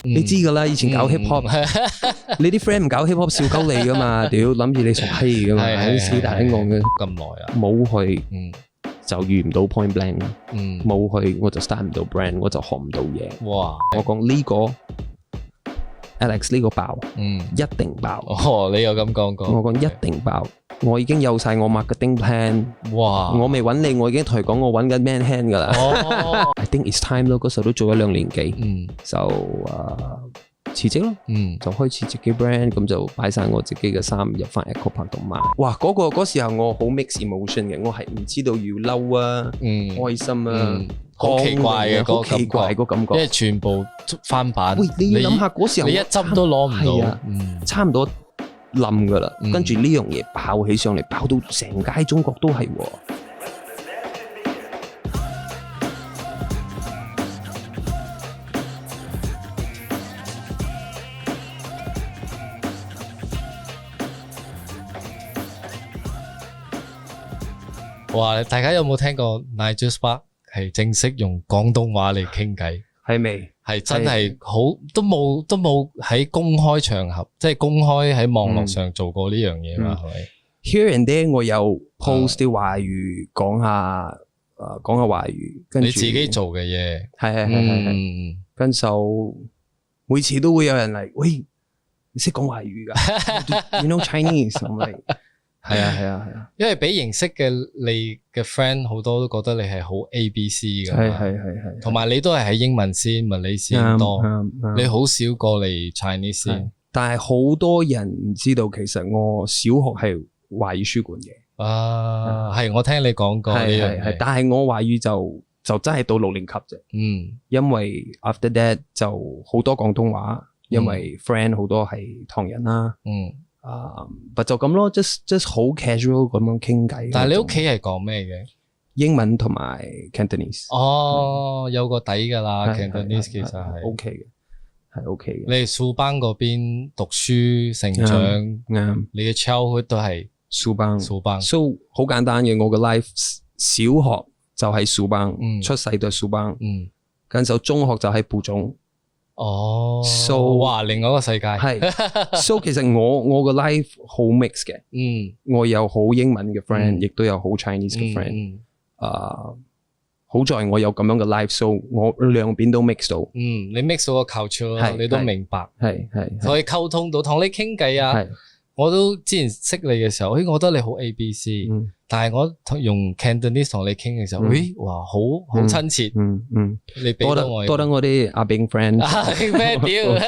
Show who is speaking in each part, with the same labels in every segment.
Speaker 1: 你知噶啦，以前搞 hip hop，你啲 friend 唔搞 hip hop 笑鳩你噶嘛，屌諗住你傻閪噶嘛，喺死大兄講嘅。
Speaker 2: 咁耐啊，
Speaker 1: 冇去，就遇唔到 point blank，冇去我就 start 唔到 brand， 我就學唔到嘢。
Speaker 2: 哇！
Speaker 1: 我講呢個 Alex 呢個爆，一定爆。
Speaker 2: 哦，你有咁講過？
Speaker 1: 我講一定爆，我已經有晒我 marketing plan。哇！我未揾你，我已經同佢講我揾緊 man hand 噶啦。哦，I think it's time 咯，嗰時候都做咗2年幾，就辭職咯，就開始自己 brand， 咁就擺晒我自己嘅衫入翻 Echo Park 度賣。哇！嗰時候我好 mix emotion 嘅，我係唔知道要嬲啊，開心啊。
Speaker 2: 好奇怪嘅
Speaker 1: 好奇怪個感覺，
Speaker 2: 因為全部翻版。
Speaker 1: 喂，你要諗下嗰時候，
Speaker 2: 你一針都攞唔到，
Speaker 1: 差唔多冧噶啦。跟住呢樣嘢爆起上嚟，爆到成街中國都係。
Speaker 2: 哇！大家有冇聽過 Nigel Spark 係正式用廣東話嚟傾偈？
Speaker 1: 係未？
Speaker 2: 係真係好，都冇喺公開場合，即係公開喺網絡上做過呢樣嘢嘛？係咪
Speaker 1: ？Here and there 我有 post 啲華語，講下華語，跟住
Speaker 2: 你自己做嘅嘢，
Speaker 1: 係，跟手每次都會有人嚟，喂，你識講華語㗎？You know Chinese？咁嚟。係啊，
Speaker 2: 因為俾認識嘅你嘅 friend 好多都覺得你係好 ABC 㗎嘛，係，同埋你都係喺英文先，物理先多，你好少過嚟 Chinese 先。
Speaker 1: 但係好多人唔知道，其實我小學係華語書館嘅。
Speaker 2: 啊，係我聽你講過呢樣嘢，
Speaker 1: 但係我華語就真係到6年級啫。因為 after that 就好多廣東話，因為 friend 好多係唐人啦。就咁咯 just 好 casual 咁樣傾偈。
Speaker 2: 但係你屋企係講咩嘅？
Speaker 1: 英文同埋 Cantonese。
Speaker 2: 哦，有個底㗎啦 ，Cantonese 其實係
Speaker 1: OK 嘅，係 OK 嘅。
Speaker 2: 你係蘇邦嗰邊讀書成長，
Speaker 1: 啱。
Speaker 2: 你嘅 childhood 都係蘇邦。
Speaker 1: So 好簡單嘅，我嘅 life 小學就係蘇邦，出世都係蘇邦，跟住中學就係蒲種。
Speaker 2: 哦
Speaker 1: ，so
Speaker 2: 哇，另外一個世界
Speaker 1: 係，so 其實我個 life 好 mix 嘅，我有好英文嘅 friend，亦都有好 Chinese 嘅 friend，好在我有咁樣嘅 life，so 我兩邊都 mix 到，
Speaker 2: 你 mix 到個 culture，你都明白，係，可以溝通到，同你傾偈啊，我都之前識你嘅時候，我覺得你好 ABC，但係我用 Cantonese 同你傾嘅時候，哇，好親切，你俾到我，
Speaker 1: 多得我啲阿炳 friend，
Speaker 2: 咩屌，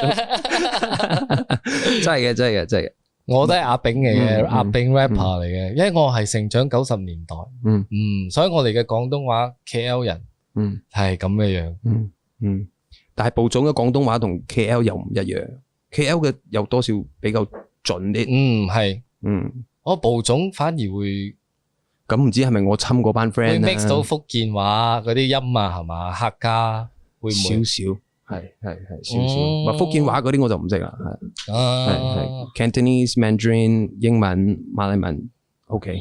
Speaker 1: 真係嘅，
Speaker 2: 我都係阿炳嚟嘅，阿炳 rapper 嚟嘅，因為我係成長90年代，所以我哋嘅廣東話 KL 人，係咁嘅樣，
Speaker 1: 但係蒲種嘅廣東話同 KL 又唔一樣 ，KL 嘅有多少比較準啲，
Speaker 2: 係，我蒲種反而會，
Speaker 1: 咁唔知係咪我侵嗰班 friend
Speaker 2: 會 mix 到福建話嗰啲音啊，係嘛，客家會唔會？
Speaker 1: 少少，係少少，福建話嗰啲我就唔識啦，係 Cantonese、Mandarin、英文、馬來文 ，OK，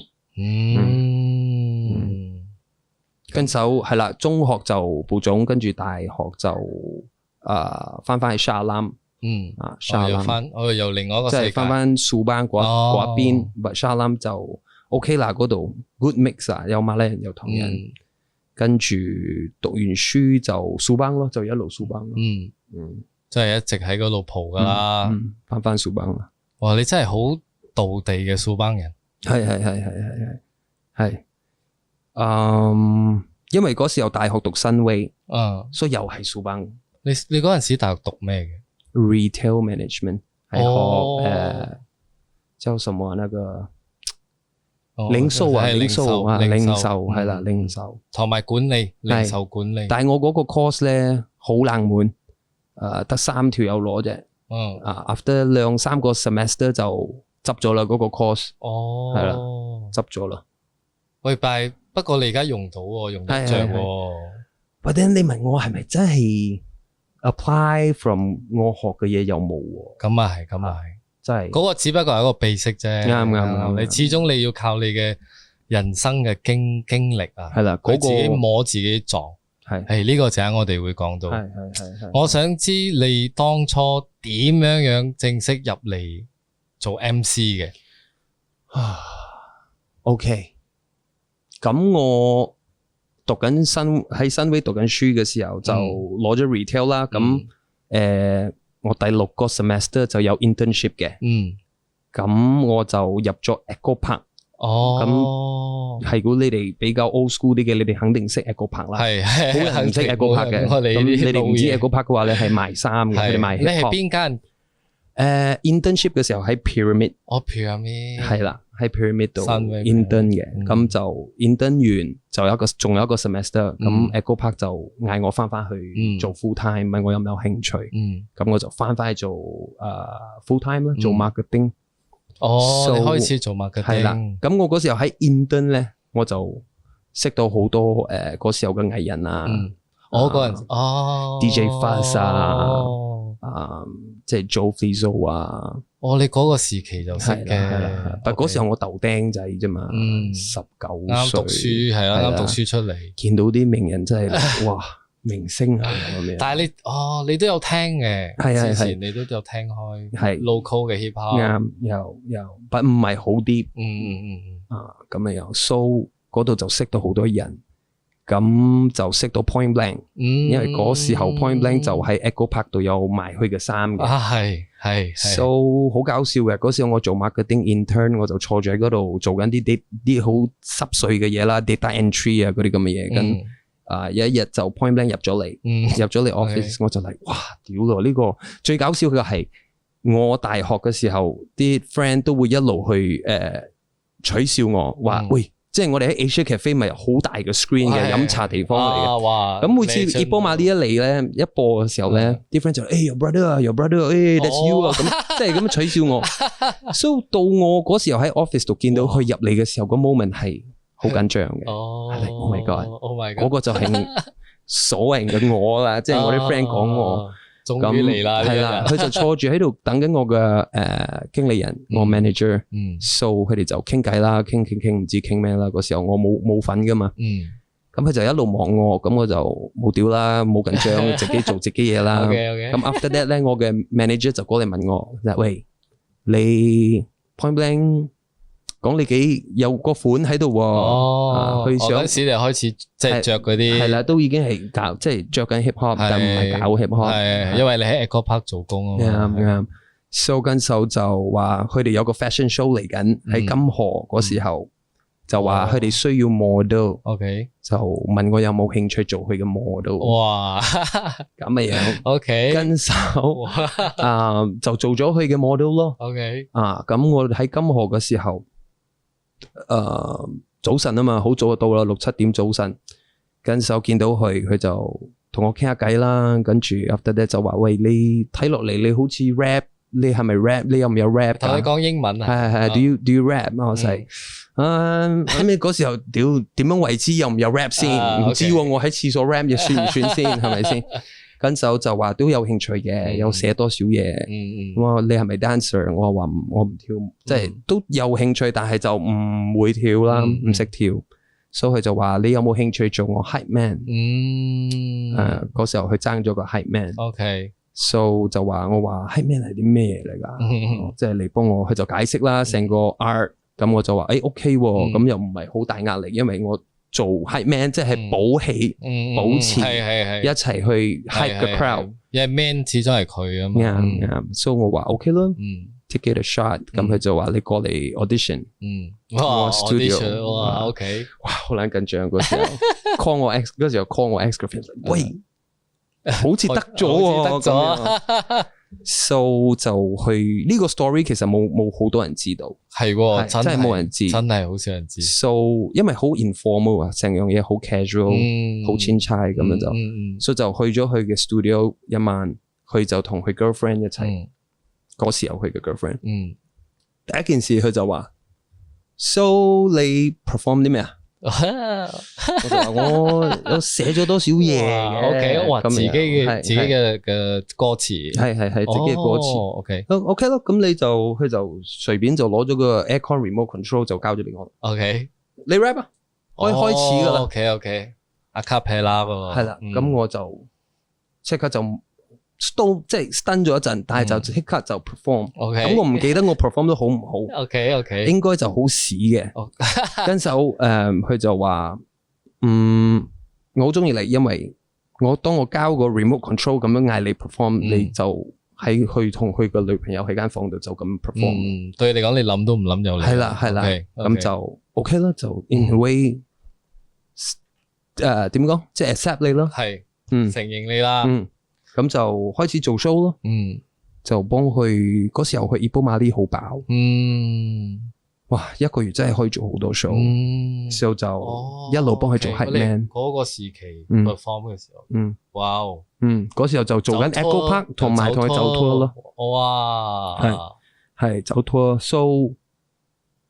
Speaker 1: 跟手係啦，中學就蒲種，跟住大學就翻去沙蘭。沙蘭，
Speaker 2: 又另外一個世界，
Speaker 1: 即係翻蘇邦嗰邊，沙蘭就 OK 啦，嗰度 good mix 啊，有馬來人有唐人，跟住讀完書就蘇邦咯，就一路蘇邦咯，
Speaker 2: 即係一直喺嗰度蒲噶啦，
Speaker 1: 翻蘇邦啦。
Speaker 2: 哇，你真係好道地嘅蘇邦人，
Speaker 1: 係，因為嗰時候大學讀新威，所以又係蘇邦。
Speaker 2: 你嗰陣時大學讀咩嘅？
Speaker 1: Retail management 係學叫什麼那個零售係啦，零售
Speaker 2: 同埋管理，零售管理。
Speaker 1: 但係我嗰個 course 咧好冷門，得3條友攞啫。after 2-3個 semester 就執咗啦，嗰個 course。係啦，執咗啦。
Speaker 2: 喂，不過你而家用到喎，用得着喎。
Speaker 1: But then 你問我係咪真係？ apply from 我學嘅嘢又冇喎，
Speaker 2: 咁啊係，真係嗰個只不過係一個秘式啫，啱，你始終你要靠你嘅人生嘅經歷啊，
Speaker 1: 係啦，
Speaker 2: 佢自己摸自己撞，係呢個陣間我哋會講到。係。我想知你當初點樣正式入嚟做 MC 嘅
Speaker 1: ？OK， 咁我喺新威讀緊書嘅時候就攞咗 retail 啦。咁我第6個 semester 就有 internship 嘅。咁我就入咗 Echo Park。咁係如果你哋比較 old school 啲嘅，你哋肯定識 Echo Park 啦。係好多人唔識 Echo Park 嘅。咁你哋唔知 Echo Park 嘅話，你係賣衫嘅，你賣 hip hop。
Speaker 2: 你係邊間
Speaker 1: ？internship 嘅時候喺 Pyramid。Pyramid 係啦，喺 Pyramid 度 intern 嘅。咁就 intern 完就仲有一個 semester。咁 Echo Park 就嗌我翻去做 full time，問我有冇興趣。咁我就翻去做full time 啦，做 marketing。
Speaker 2: 你開始做 marketing。
Speaker 1: 係啦，咁我嗰時候喺 intern 咧，我就識到好多嗰時候嘅藝人啊。
Speaker 2: 我嗰陣
Speaker 1: DJ Fuzz 啊，即係 Joe Fizo 啊。
Speaker 2: 你嗰個時期就識嘅。
Speaker 1: 但嗰時候我豆釘仔啫嘛，19歲。
Speaker 2: 啱讀書係啦，啱讀書出嚟，
Speaker 1: 見到啲名人真係哇！明星啊咁樣，
Speaker 2: 但係你都有聽嘅，之前你都有聽開，係 local 嘅 hip hop，
Speaker 1: 啱有，但唔係好啲，咁啊有 ，so 嗰度就識到好多人，咁就識到 Point Blank，因為嗰時候 Point Blank 就喺 Echo Park 度有賣佢嘅衫嘅，
Speaker 2: 係
Speaker 1: ，so 好搞笑嘅，嗰時候我做 marketing intern， 我就坐住喺嗰度做緊啲好濕碎嘅嘢啦 ，data entry 啊嗰啲咁嘅嘢，跟。有一日就 Point Blank 入咗嚟 office， 我就嚟，哇，屌咯！呢個最搞笑嘅係，我大學嘅時候啲 friend 都會一路去取笑我，話喂，即係我哋喺 Asia Cafe 咪有好大嘅 screen 嘅飲茶地方嚟嘅。咁每次葉波馬呢一嚟咧，一播嘅時候咧，啲 friend 就your brother，that's you 啊，咁即係咁樣取笑我。So 到我嗰時候喺 office 度見到佢入嚟嘅時候，個 moment 係好緊張嘅。Oh my god！ 嗰個就係所謂嘅我啦，即係我啲 friend 講我，
Speaker 2: 終於嚟啦，
Speaker 1: 係啦，佢就坐住喺度等緊我嘅經理人，我 manager，so 佢哋就傾偈啦，傾唔知傾咩啦。嗰時候我冇份噶嘛，咁佢就一路望我，咁我就冇屌啦，冇緊張，自己做自己嘢啦。咁 after that 咧，我嘅 manager 就過嚟問我，喂，你 Point Blank？講你幾有個款喺度喎，佢想嗰
Speaker 2: 時你開始即係着嗰啲，
Speaker 1: 係啦，都已經係搞即係着緊 hip hop，但唔係搞 hip hop，
Speaker 2: 係因為你喺 Echo Park 做工啊嘛。
Speaker 1: 啱，so 跟手就話佢哋有個 fashion show 嚟緊喺金河嗰時候，就話佢哋需要 model，OK， 就問我有冇興趣做佢嘅 model。哇，咁嘅樣，OK， 跟手就做咗佢嘅 model 咯。OK，咁我喺金河嘅時候。早晨啊嘛，好早就到啦，6、7點早晨，跟手見到佢就同我傾下偈啦，跟住 after that 就話喂，你睇落嚟你好似 rap， 你係咪 rap？ 你有唔有 rap？ 同
Speaker 2: 你講英文啊？
Speaker 1: 係 do you rap？ 我細咁你嗰時候屌點樣為之有唔有 rap 先？唔知喎，我喺廁所 rap 又算唔算先？係咪先？跟手就話都有興趣嘅，有寫多少嘢。我話你係咪 dancer？ 我話我唔跳，即係都有興趣，但係就唔會跳啦，唔識跳。所以佢就話你有冇興趣做我 hype man？ 嗰時候佢爭咗個 hype man。OK，so 就話我話 hype man 係啲咩嚟㗎？即係你幫我，佢就解釋啦，成個 art。咁我就話OK 喎，咁又唔係好大壓力，因為我。做 hype man 即係保氣、保持，一齊去 hype 個 crowd。
Speaker 2: 因為 man 始終係佢啊嘛。
Speaker 1: 啱，所以我話 OK 咯，take it a shot。咁佢就話你過嚟 audition。
Speaker 2: 哇 audition， 哇 OK，
Speaker 1: 哇好撚緊張嗰時候 ，call 我 ex 嗰時候 call 我 ex girlfriend， 喂，好似得咗喎，得咗。So 就去呢個 story 其實冇好多人知道，
Speaker 2: 係
Speaker 1: 真係冇人知，
Speaker 2: 真係好少人知。
Speaker 1: So 因為好 informal 啊，成樣嘢好 casual， 好千差咁樣就，所以就去咗佢嘅 studio 一晚，佢就同佢 girlfriend 一齊，嗰時候佢嘅 girlfriend，第一件事佢就話 ，So 你 perform 啲咩啊？我就話我寫咗多少嘢嘅
Speaker 2: ，OK， 哇，自己嘅歌詞，
Speaker 1: 係自己嘅歌詞 ，OK 咯，咁你就佢就隨便就攞咗個 aircon remote control 就交咗俾我
Speaker 2: ，OK，
Speaker 1: 你 rap 啊，可以開始噶啦
Speaker 2: ，OK，阿卡佩拉嗰個。
Speaker 1: 係啦，咁我就即刻就都即係 stun 咗一陣，但係就即刻就 perform。咁我唔記得我 perform 得好唔好。
Speaker 2: OK，
Speaker 1: 應該就好屎嘅。跟手佢就話我好中意你，因為當我交個 remote control 咁樣嗌你 perform，你就去同佢個女朋友喺間房度就咁 perform。
Speaker 2: 對你嚟講，你諗都唔諗有你。係啦，
Speaker 1: 咁就 OK 啦，就 in a way 點講，即係 accept 你咯。係，
Speaker 2: 承認你啦。
Speaker 1: 咁就開始做 show 咯。就幫佢嗰時候去 Ipoh Mali 好飽。哇！一個月真係可以做好多 show，之後就一路幫佢做 hype man。
Speaker 2: 嗰個時期 perform 嘅時候，哇！
Speaker 1: 嗰時候就做緊 Echo Park 同埋同佢走 tour 咯。
Speaker 2: 哇！
Speaker 1: 係走 tour，so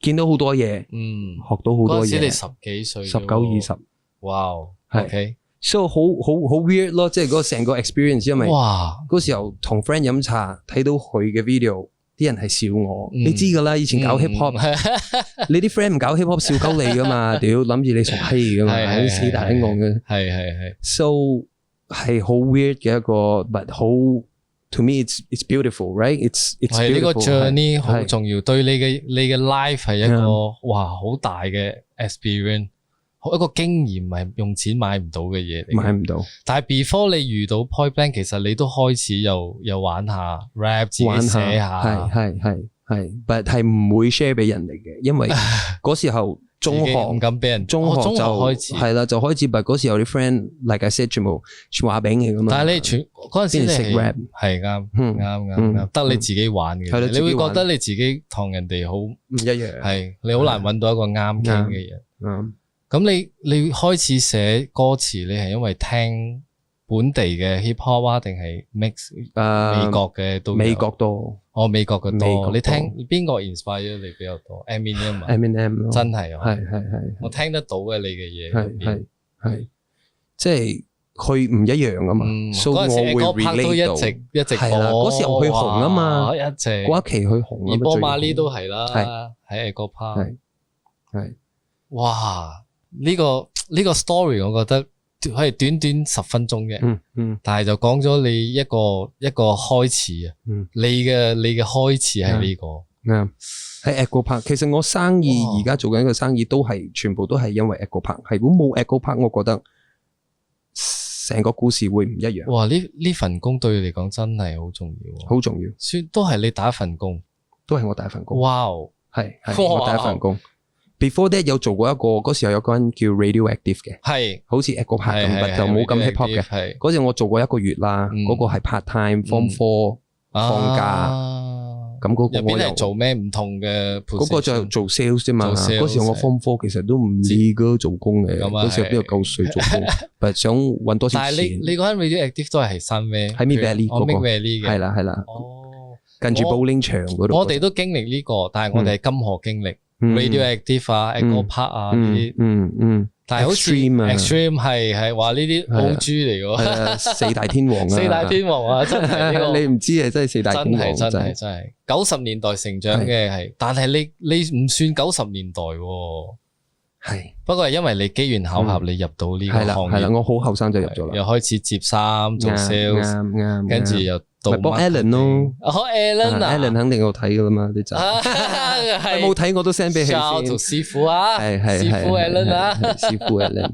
Speaker 1: 見到好多嘢，學到好多嘢。
Speaker 2: 嗰時你10幾歲
Speaker 1: ，19、20。
Speaker 2: 哇！OK，
Speaker 1: so 好 weird 咯，即係嗰成個 experience， 因為嗰時候同 friend 飲茶睇到佢嘅 video。啲人係笑我，你知噶啦，以前搞 hip hop，你啲 friend 唔搞 hip hop 笑鳩你噶嘛，屌諗住你傻閪噶嘛，啲死大閪戇嘅，係 ，so 係好 weird 嘅一個 ，but 好 to me it's beautiful，right？It's
Speaker 2: 係呢個 journey 好重要，對你嘅 life 係一個哇好大嘅 experience。一個經驗係用錢買唔到嘅嘢嚟，
Speaker 1: 買唔到。
Speaker 2: 但係 before 你遇到 Point Blank， 其實你都開始又玩下 rap， 自己寫下，
Speaker 1: 係，但係唔會 share 俾人嚟嘅，因為嗰時候中學
Speaker 2: 唔敢俾人，
Speaker 1: 中學就
Speaker 2: 開始
Speaker 1: 係啦，就開始，但係嗰時候啲 friend，like I said，全部話餅嚟噶嘛。
Speaker 2: 但係你嗰陣時你識 rap， 係啱，得你自己玩嘅，你會覺得你自己同人哋好唔
Speaker 1: 一樣，
Speaker 2: 係你好難揾到一個啱傾嘅人。咁你開始寫歌詞，你係因為聽本地嘅 hip hop 啊，定係 mix 美國嘅都有？
Speaker 1: 美國多，
Speaker 2: 美國嘅多。你聽邊個 inspire 咗你比較多 ？Eminem
Speaker 1: 咯，
Speaker 2: 真係
Speaker 1: 係，
Speaker 2: 我聽得到嘅你嘅嘢，
Speaker 1: 係，即係佢唔一樣啊嘛。
Speaker 2: 嗰陣時我會 relate 到，一直
Speaker 1: 係啦。嗰時候佢紅啊嘛，
Speaker 2: 一直
Speaker 1: 嗰一期佢紅啊。
Speaker 2: Ipoh Mali都係啦，喺 Echo Park
Speaker 1: 係，
Speaker 2: 哇！呢個 story 我覺得可以短10分鐘嘅，但係就講咗你一個開始啊，你嘅開始係呢個
Speaker 1: 啱喺 Echo Park。其實我生意而家做緊一個生意都係全部都係因為 Echo Park。係如果冇 Echo Park， 我覺得成個故事會唔一樣。
Speaker 2: 哇！呢份工對你嚟講真係好重要，
Speaker 1: 好重要。
Speaker 2: 算都係你第一份工，
Speaker 1: 都係我第一份工。
Speaker 2: 哇！
Speaker 1: 係我第一份工。Before that 有做過一個，嗰時候有個人叫 Radioactive 嘅，係好似 Echo Park 咁，就冇咁 hip hop 嘅。嗰時我做過一個月啦，嗰個係 part time Form 4放假，咁嗰個我
Speaker 2: 係做咩唔同嘅？
Speaker 1: 嗰個就做 sales 啫嘛。嗰時我 Form 4其實都唔理嗰做工嘅，嗰時候邊度夠水做工，但係想搵多啲錢。
Speaker 2: 但係你嗰間 Radioactive 都係新咩？
Speaker 1: 喺 Mid Valley 嗰個，係啦，近住 bowling 場嗰度。
Speaker 2: 我哋都經歷呢個，但係我哋係金河經歷。Radioactive 啊 ，Echo Park 啊呢啲，但係好似 Extreme 係話呢啲 OG 嚟嘅，
Speaker 1: 四大天王啊，
Speaker 2: 四大天王啊，真係呢個
Speaker 1: 你唔知啊，真係四大天王，
Speaker 2: 真係90年代成長嘅係，但係你唔算90年代喎，係不過係因為你機緣巧合你入到呢個行業，
Speaker 1: 係啦，我好後生就入咗啦，
Speaker 2: 又開始接衫做 sales，跟住又。
Speaker 1: 咪幫 Alan 咯
Speaker 2: ，Alan 啊
Speaker 1: ，Alan 肯定有睇噶啦嘛，啲集，冇睇我都 send 俾佢先。
Speaker 2: 做師傅啊，師傅 Alan 啊，
Speaker 1: 師傅 Alan，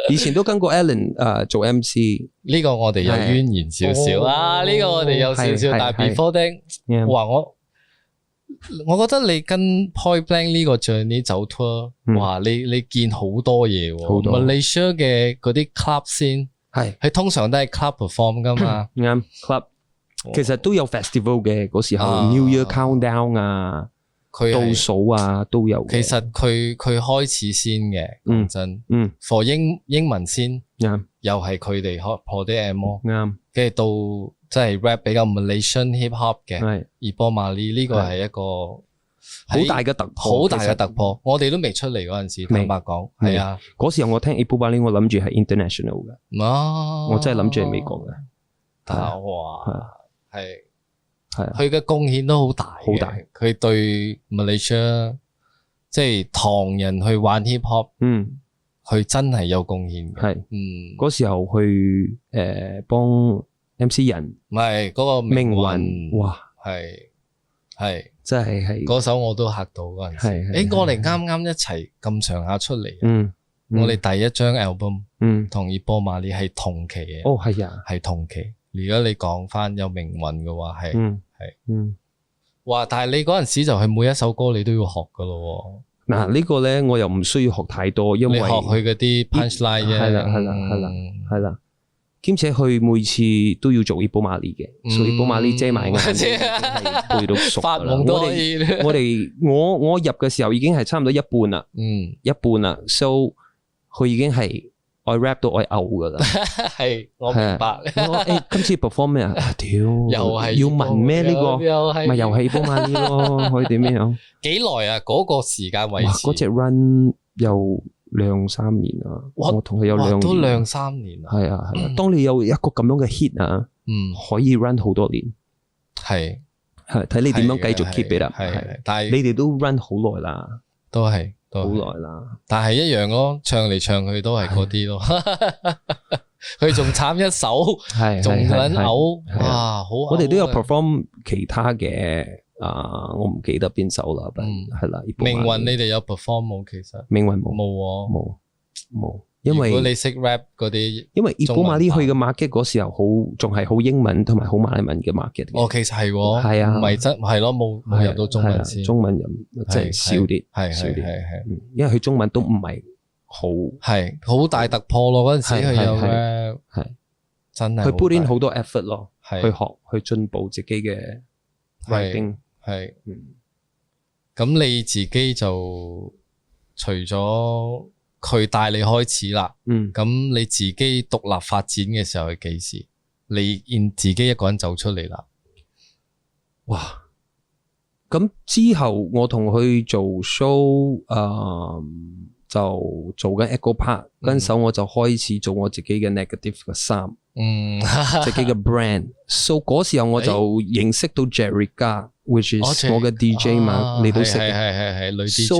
Speaker 1: 以前都跟過 Alan 做 MC，
Speaker 2: 呢個我哋有淵源少少啊，呢個我哋有少少，但係 Before That， 哇我覺得你跟 Point Blank 呢個 journey 走 tour， 哇你見好多嘢喎，Malaysia 嘅嗰啲 club 先，係通常都係 club perform 噶嘛，
Speaker 1: 啱 club。其實都有 festival 嘅嗰時候 ，New Year Countdown 啊，倒數啊都有。
Speaker 2: 其實佢開始先嘅，講真，for 英文先，又係佢哋破啲 M， 啱，跟住到即係 rap 比較 Malaysian hip hop 嘅，Ipoh Mali 呢個係一個
Speaker 1: 好大嘅突破，
Speaker 2: 好大嘅突破。我哋都未出嚟嗰陣時，坦白講，係啊，
Speaker 1: 嗰時候我聽 Ipoh Mali， 我諗住係 international 嘅，我真係諗住係美國嘅，
Speaker 2: 哇！係，佢嘅貢獻都好大，好大。佢對 Malaysia 即係唐人去玩 hip hop，佢真係有貢獻嘅。
Speaker 1: 係，嗰時候去幫 MC 人，
Speaker 2: 唔係嗰個命運，
Speaker 1: 哇，
Speaker 2: 係，
Speaker 1: 真係
Speaker 2: 嗰首我都嚇到嗰陣時。我哋啱啱一齊咁上下出嚟，我哋第一張 album，同葉波馬利係同期嘅。
Speaker 1: 哦，係啊，
Speaker 2: 係同期。如果你講翻有命運嘅話，係，哇！但係你嗰陣時就係每一首歌你都要學噶咯。
Speaker 1: 嗱，呢個咧我又唔需要學太多，因為
Speaker 2: 你學佢嗰啲 punchline 啫。
Speaker 1: 係啦。兼且佢每次都要做葉波馬利嘅，所以葉波馬利遮埋眼，背到熟噶啦。我入嘅時候已經係差唔多一半啦，一半啦 ，so 佢已經係我 rap 到我嘔噶啦。係，我明白。今次 perform 咩啊？屌，又係要問咩呢個？咪又係葉波馬利咯？可以點樣？
Speaker 2: 幾耐啊？嗰個時間維持？
Speaker 1: 嗰隻 run 又2-3年啦，我同佢有2年，
Speaker 2: 都2-3年啦。
Speaker 1: 係啊。當你有一個咁樣嘅 hit 啊，可以 run 好多年，係睇你點樣繼續 keep 啦。係，但係你哋都 run 好耐啦，
Speaker 2: 都係
Speaker 1: 好耐啦。
Speaker 2: 但係一樣咯，唱嚟唱去都係嗰啲咯。佢仲慘一首，仲撚嘔，哇！好，
Speaker 1: 我哋都有 perform 其他嘅。我唔記得邊首啦，係啦。
Speaker 2: 命運你哋有 perform 冇？其實
Speaker 1: 命運冇，因為
Speaker 2: 如果你識 rap 嗰啲，
Speaker 1: 因為葉波馬利去嘅 market 嗰時候仲係好英文同埋好馬來文嘅 market。
Speaker 2: 哦，其實係喎，係啊，唔係真係咯，冇入到中文先，
Speaker 1: 中文人即係少啲，
Speaker 2: 係，
Speaker 1: 因為佢中文都唔係
Speaker 2: 好大突破咯。嗰陣時佢有 rap，係真係，
Speaker 1: 佢 put in 好多 effort 咯，去學去進步自己嘅 writing。
Speaker 2: 係，咁你自己就除咗佢帶你開始啦，咁你自己獨立發展嘅時候係幾時？你自己一個人走出嚟啦？
Speaker 1: 哇！咁之後我同佢做 show，就做緊 Echo Park，跟手我就開始做我自己嘅 Negative 嘅衫，自己嘅 brand。So 嗰時候我就認識到 Jerrica，which is 我嘅 DJ 嘛，你都識嘅。
Speaker 2: 係女 DJ。So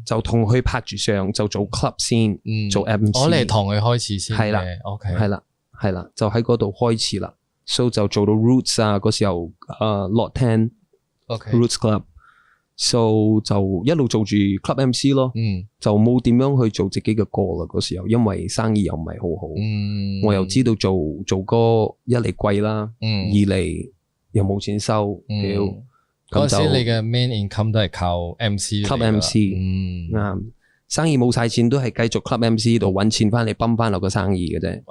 Speaker 1: 就同佢拍住相，就做 club 先，做 MC。
Speaker 2: 我嚟同佢開始先。係啦
Speaker 1: ，OK，係啦，就喺嗰度開始啦。So 就做到 Roots 啊，嗰時候Lot 10，Roots Club。So 就一路做住 club MC 咯，就冇點樣去做自己嘅歌啦。嗰時候因為生意又唔係好好，我又知道做歌一嚟貴啦，二嚟又冇錢收。
Speaker 2: 嗰陣時你嘅 main income 都係靠 MC，club
Speaker 1: MC，啱。生意冇晒錢都係繼續 club MC 度搵錢翻嚟泵翻落個生意嘅啫。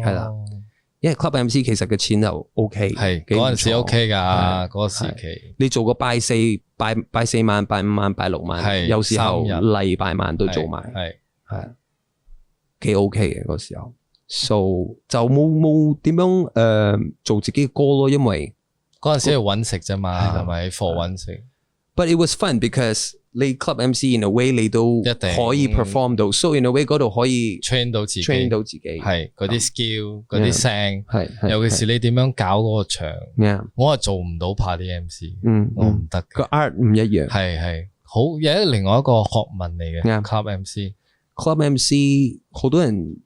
Speaker 1: 係啦。因為 club MC 其實嘅錢就 OK，
Speaker 2: 係嗰陣時 OK 噶，嗰個時期
Speaker 1: 你做個拜4萬、拜5萬、拜6萬，有時候禮拜晚都做埋，係幾 OK 嘅嗰時候。So 就冇點樣做自己嘅歌咯，因為
Speaker 2: 嗰陣時係搵食啫嘛，係咪 for 搵食
Speaker 1: ？But it was fun because 你 club MC in a way 你都可以 perform 到，so in a way 嗰度可以
Speaker 2: train 到自己，係嗰啲 skill，嗰啲聲，尤其是你點樣搞嗰個場，我係做唔到怕啲 MC，我唔得，
Speaker 1: 個 art 唔一樣，
Speaker 2: 係好有另外一個學問嚟嘅 club
Speaker 1: MC 好多人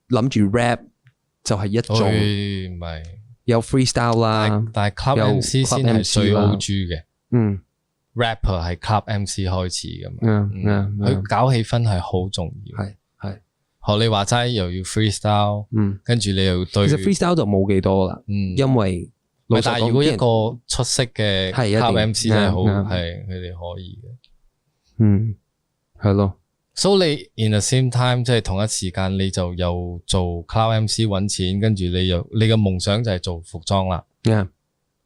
Speaker 1: 諗住 rap 就係一種，
Speaker 2: 唔係
Speaker 1: 有 freestyle 啦，
Speaker 2: 但係 club MC 先係最 OG 嘅，rapper 係 club MC 開始噶嘛，佢搞氣氛係好重要，係學你話齋又要 freestyle，跟住你又對，
Speaker 1: 其實 freestyle 就冇幾多啦，因為
Speaker 2: 但係如果一個出色嘅 club MC 真係好，係佢哋可以嘅，
Speaker 1: 係咯。
Speaker 2: So 你 in the same time 即係同一時間你就又做 club MC 搵錢，跟住你嘅夢想就係做服裝啦。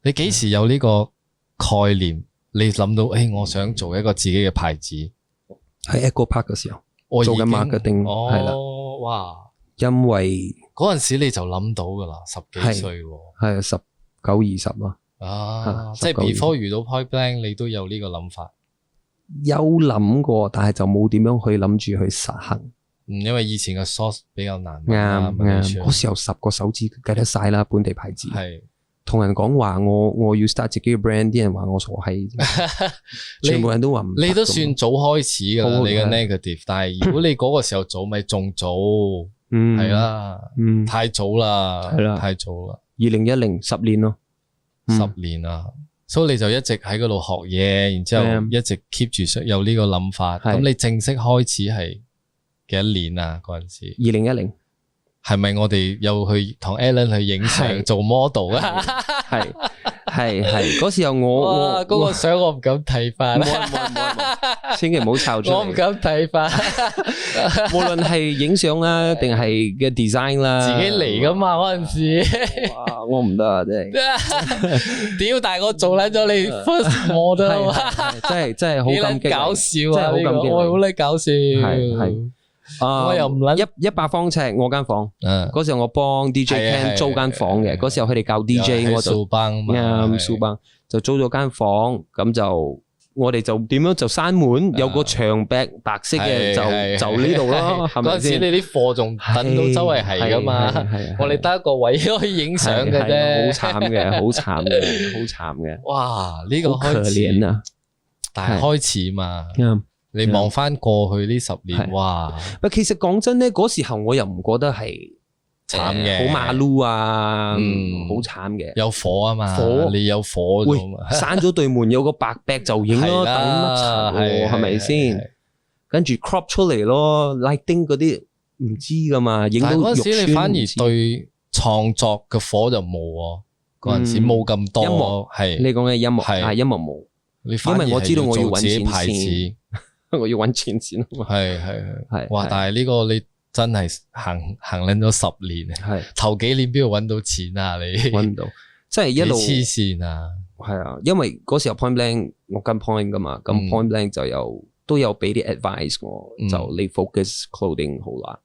Speaker 2: 你幾時有呢個概念？你諗到我想做一個自己嘅牌子？
Speaker 1: 喺 Echo Park 嘅時候，做緊 marketing 係啦。
Speaker 2: 哇！
Speaker 1: 因為
Speaker 2: 嗰陣時你就諗到噶啦，10幾歲喎。
Speaker 1: 係19、20咯。
Speaker 2: 即係 before 遇到 Point Blank，你都有呢個諗法。
Speaker 1: 有諗過，但係就冇點樣去諗住去實行。
Speaker 2: 因為以前嘅 source 比較難。
Speaker 1: 啱，嗰時候10個手指計得晒啦，本地牌子。係同人講話我要 start 自己嘅 brand， 啲人話我傻閪，全部人都話唔得。
Speaker 2: 你都算早開始噶啦，你嘅 negative， 但係如果你嗰個時候早，咪仲早，係啦，太早啦，係啦，太早啦。
Speaker 1: 2010 10年咯
Speaker 2: ，10年啊，所以你就一直喺嗰度學嘢，然之後一直 keep 住有呢個諗法。咁你正式開始係幾多年啊？嗰陣時
Speaker 1: 2010。
Speaker 2: 係咪我哋又去同 Alan 去影相做 model 啊？
Speaker 1: 係嗰時候我
Speaker 2: 嗰個相我唔敢睇翻，
Speaker 1: 千祈唔好抄出嚟。
Speaker 2: 我唔敢睇翻，
Speaker 1: 無論係影相啦，定係嘅 design 啦，
Speaker 2: 自己嚟噶嘛嗰陣時。
Speaker 1: 哇，我唔得啊，真係。
Speaker 2: 屌，但係我做撚咗你 first model，
Speaker 1: 真係好感激，
Speaker 2: 搞笑啊！呢個我好叻搞笑，係。我又唔諗
Speaker 1: 100方尺我間房，嗰時候我幫 DJ Ken 租間房嘅，嗰時候佢哋教 DJ， 我就
Speaker 2: 蘇邦
Speaker 1: 蘇邦就租咗間房，咁就我哋就點樣就閂門，有個牆壁白色嘅就呢度咯，係咪先？
Speaker 2: 嗰陣時你啲貨仲等到周圍係噶嘛，我哋得一個位可以影相嘅啫，
Speaker 1: 好慘嘅，好慘嘅，好慘嘅。
Speaker 2: 哇，呢個開始啊，但係開始嘛。你望翻過去呢10年，哇！
Speaker 1: 其實講真咧，嗰時候我又唔覺得係
Speaker 2: 慘嘅，
Speaker 1: 好馬騮啊，好慘嘅。
Speaker 2: 有火啊嘛，你有火咗嘛？
Speaker 1: 閂咗對門，有個白壁就影咯，等乜柒係咪先？跟住 crop 出嚟咯 ，lighting 嗰啲唔知噶嘛，影到肉酸。
Speaker 2: 嗰時你反而對創作嘅火就冇喎，嗰陣時冇咁多。
Speaker 1: 音樂係你講嘅音樂係音樂冇，因為我知道我要揾錢先。我要揾錢先，
Speaker 2: 係，哇！但係呢個你真係行撚咗10年，係頭幾年邊度揾到錢啊？你
Speaker 1: 揾唔到，即係一路
Speaker 2: 黐線啊！
Speaker 1: 係啊，因為嗰時候 Point Blank 我跟 Point 噶嘛，咁 Point Blank 都有俾啲 advice 我，就你 focus clothing 好難，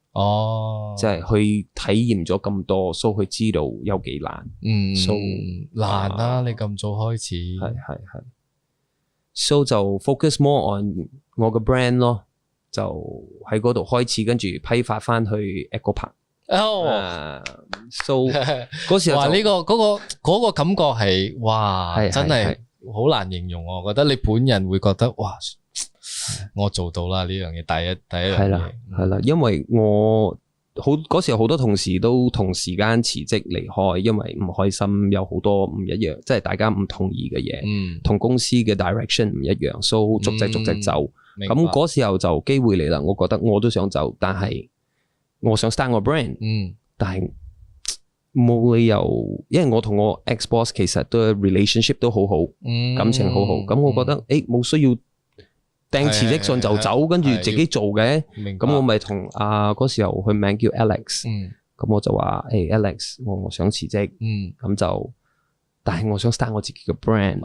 Speaker 1: 即係去體驗咗咁多，所以佢知道有幾難，
Speaker 2: 難啊！你咁早開始，
Speaker 1: 係。So 就 focus more on 我嘅 brand 咯，就喺嗰度開始，跟住批發翻去 Echo Park。So 嗰時候
Speaker 2: 哇，呢個嗰個感覺係哇，真係好難形容。我覺得你本人會覺得哇，我做到啦呢樣嘢，第一樣嘢
Speaker 1: 係啦，因為我嗰時候好多同事都同時間辭職離開，因為唔開心，有好多唔一樣，即係大家唔同意嘅嘢，同公司嘅 direction 唔一樣，所以逐隻走。咁嗰時候就機會嚟啦，我覺得我都想走，但係我想 start 我 brand，但係冇理由，因為我同我 ex boss 其實都 relationship 都好好，感情好好，咁我覺得冇需要掟辭職信就走，跟住自己做嘅，咁我咪同嗰時候佢名叫 Alex，咁我就話Alex， 我想辭職，咁就，但係我想 start 我自己嘅 brand，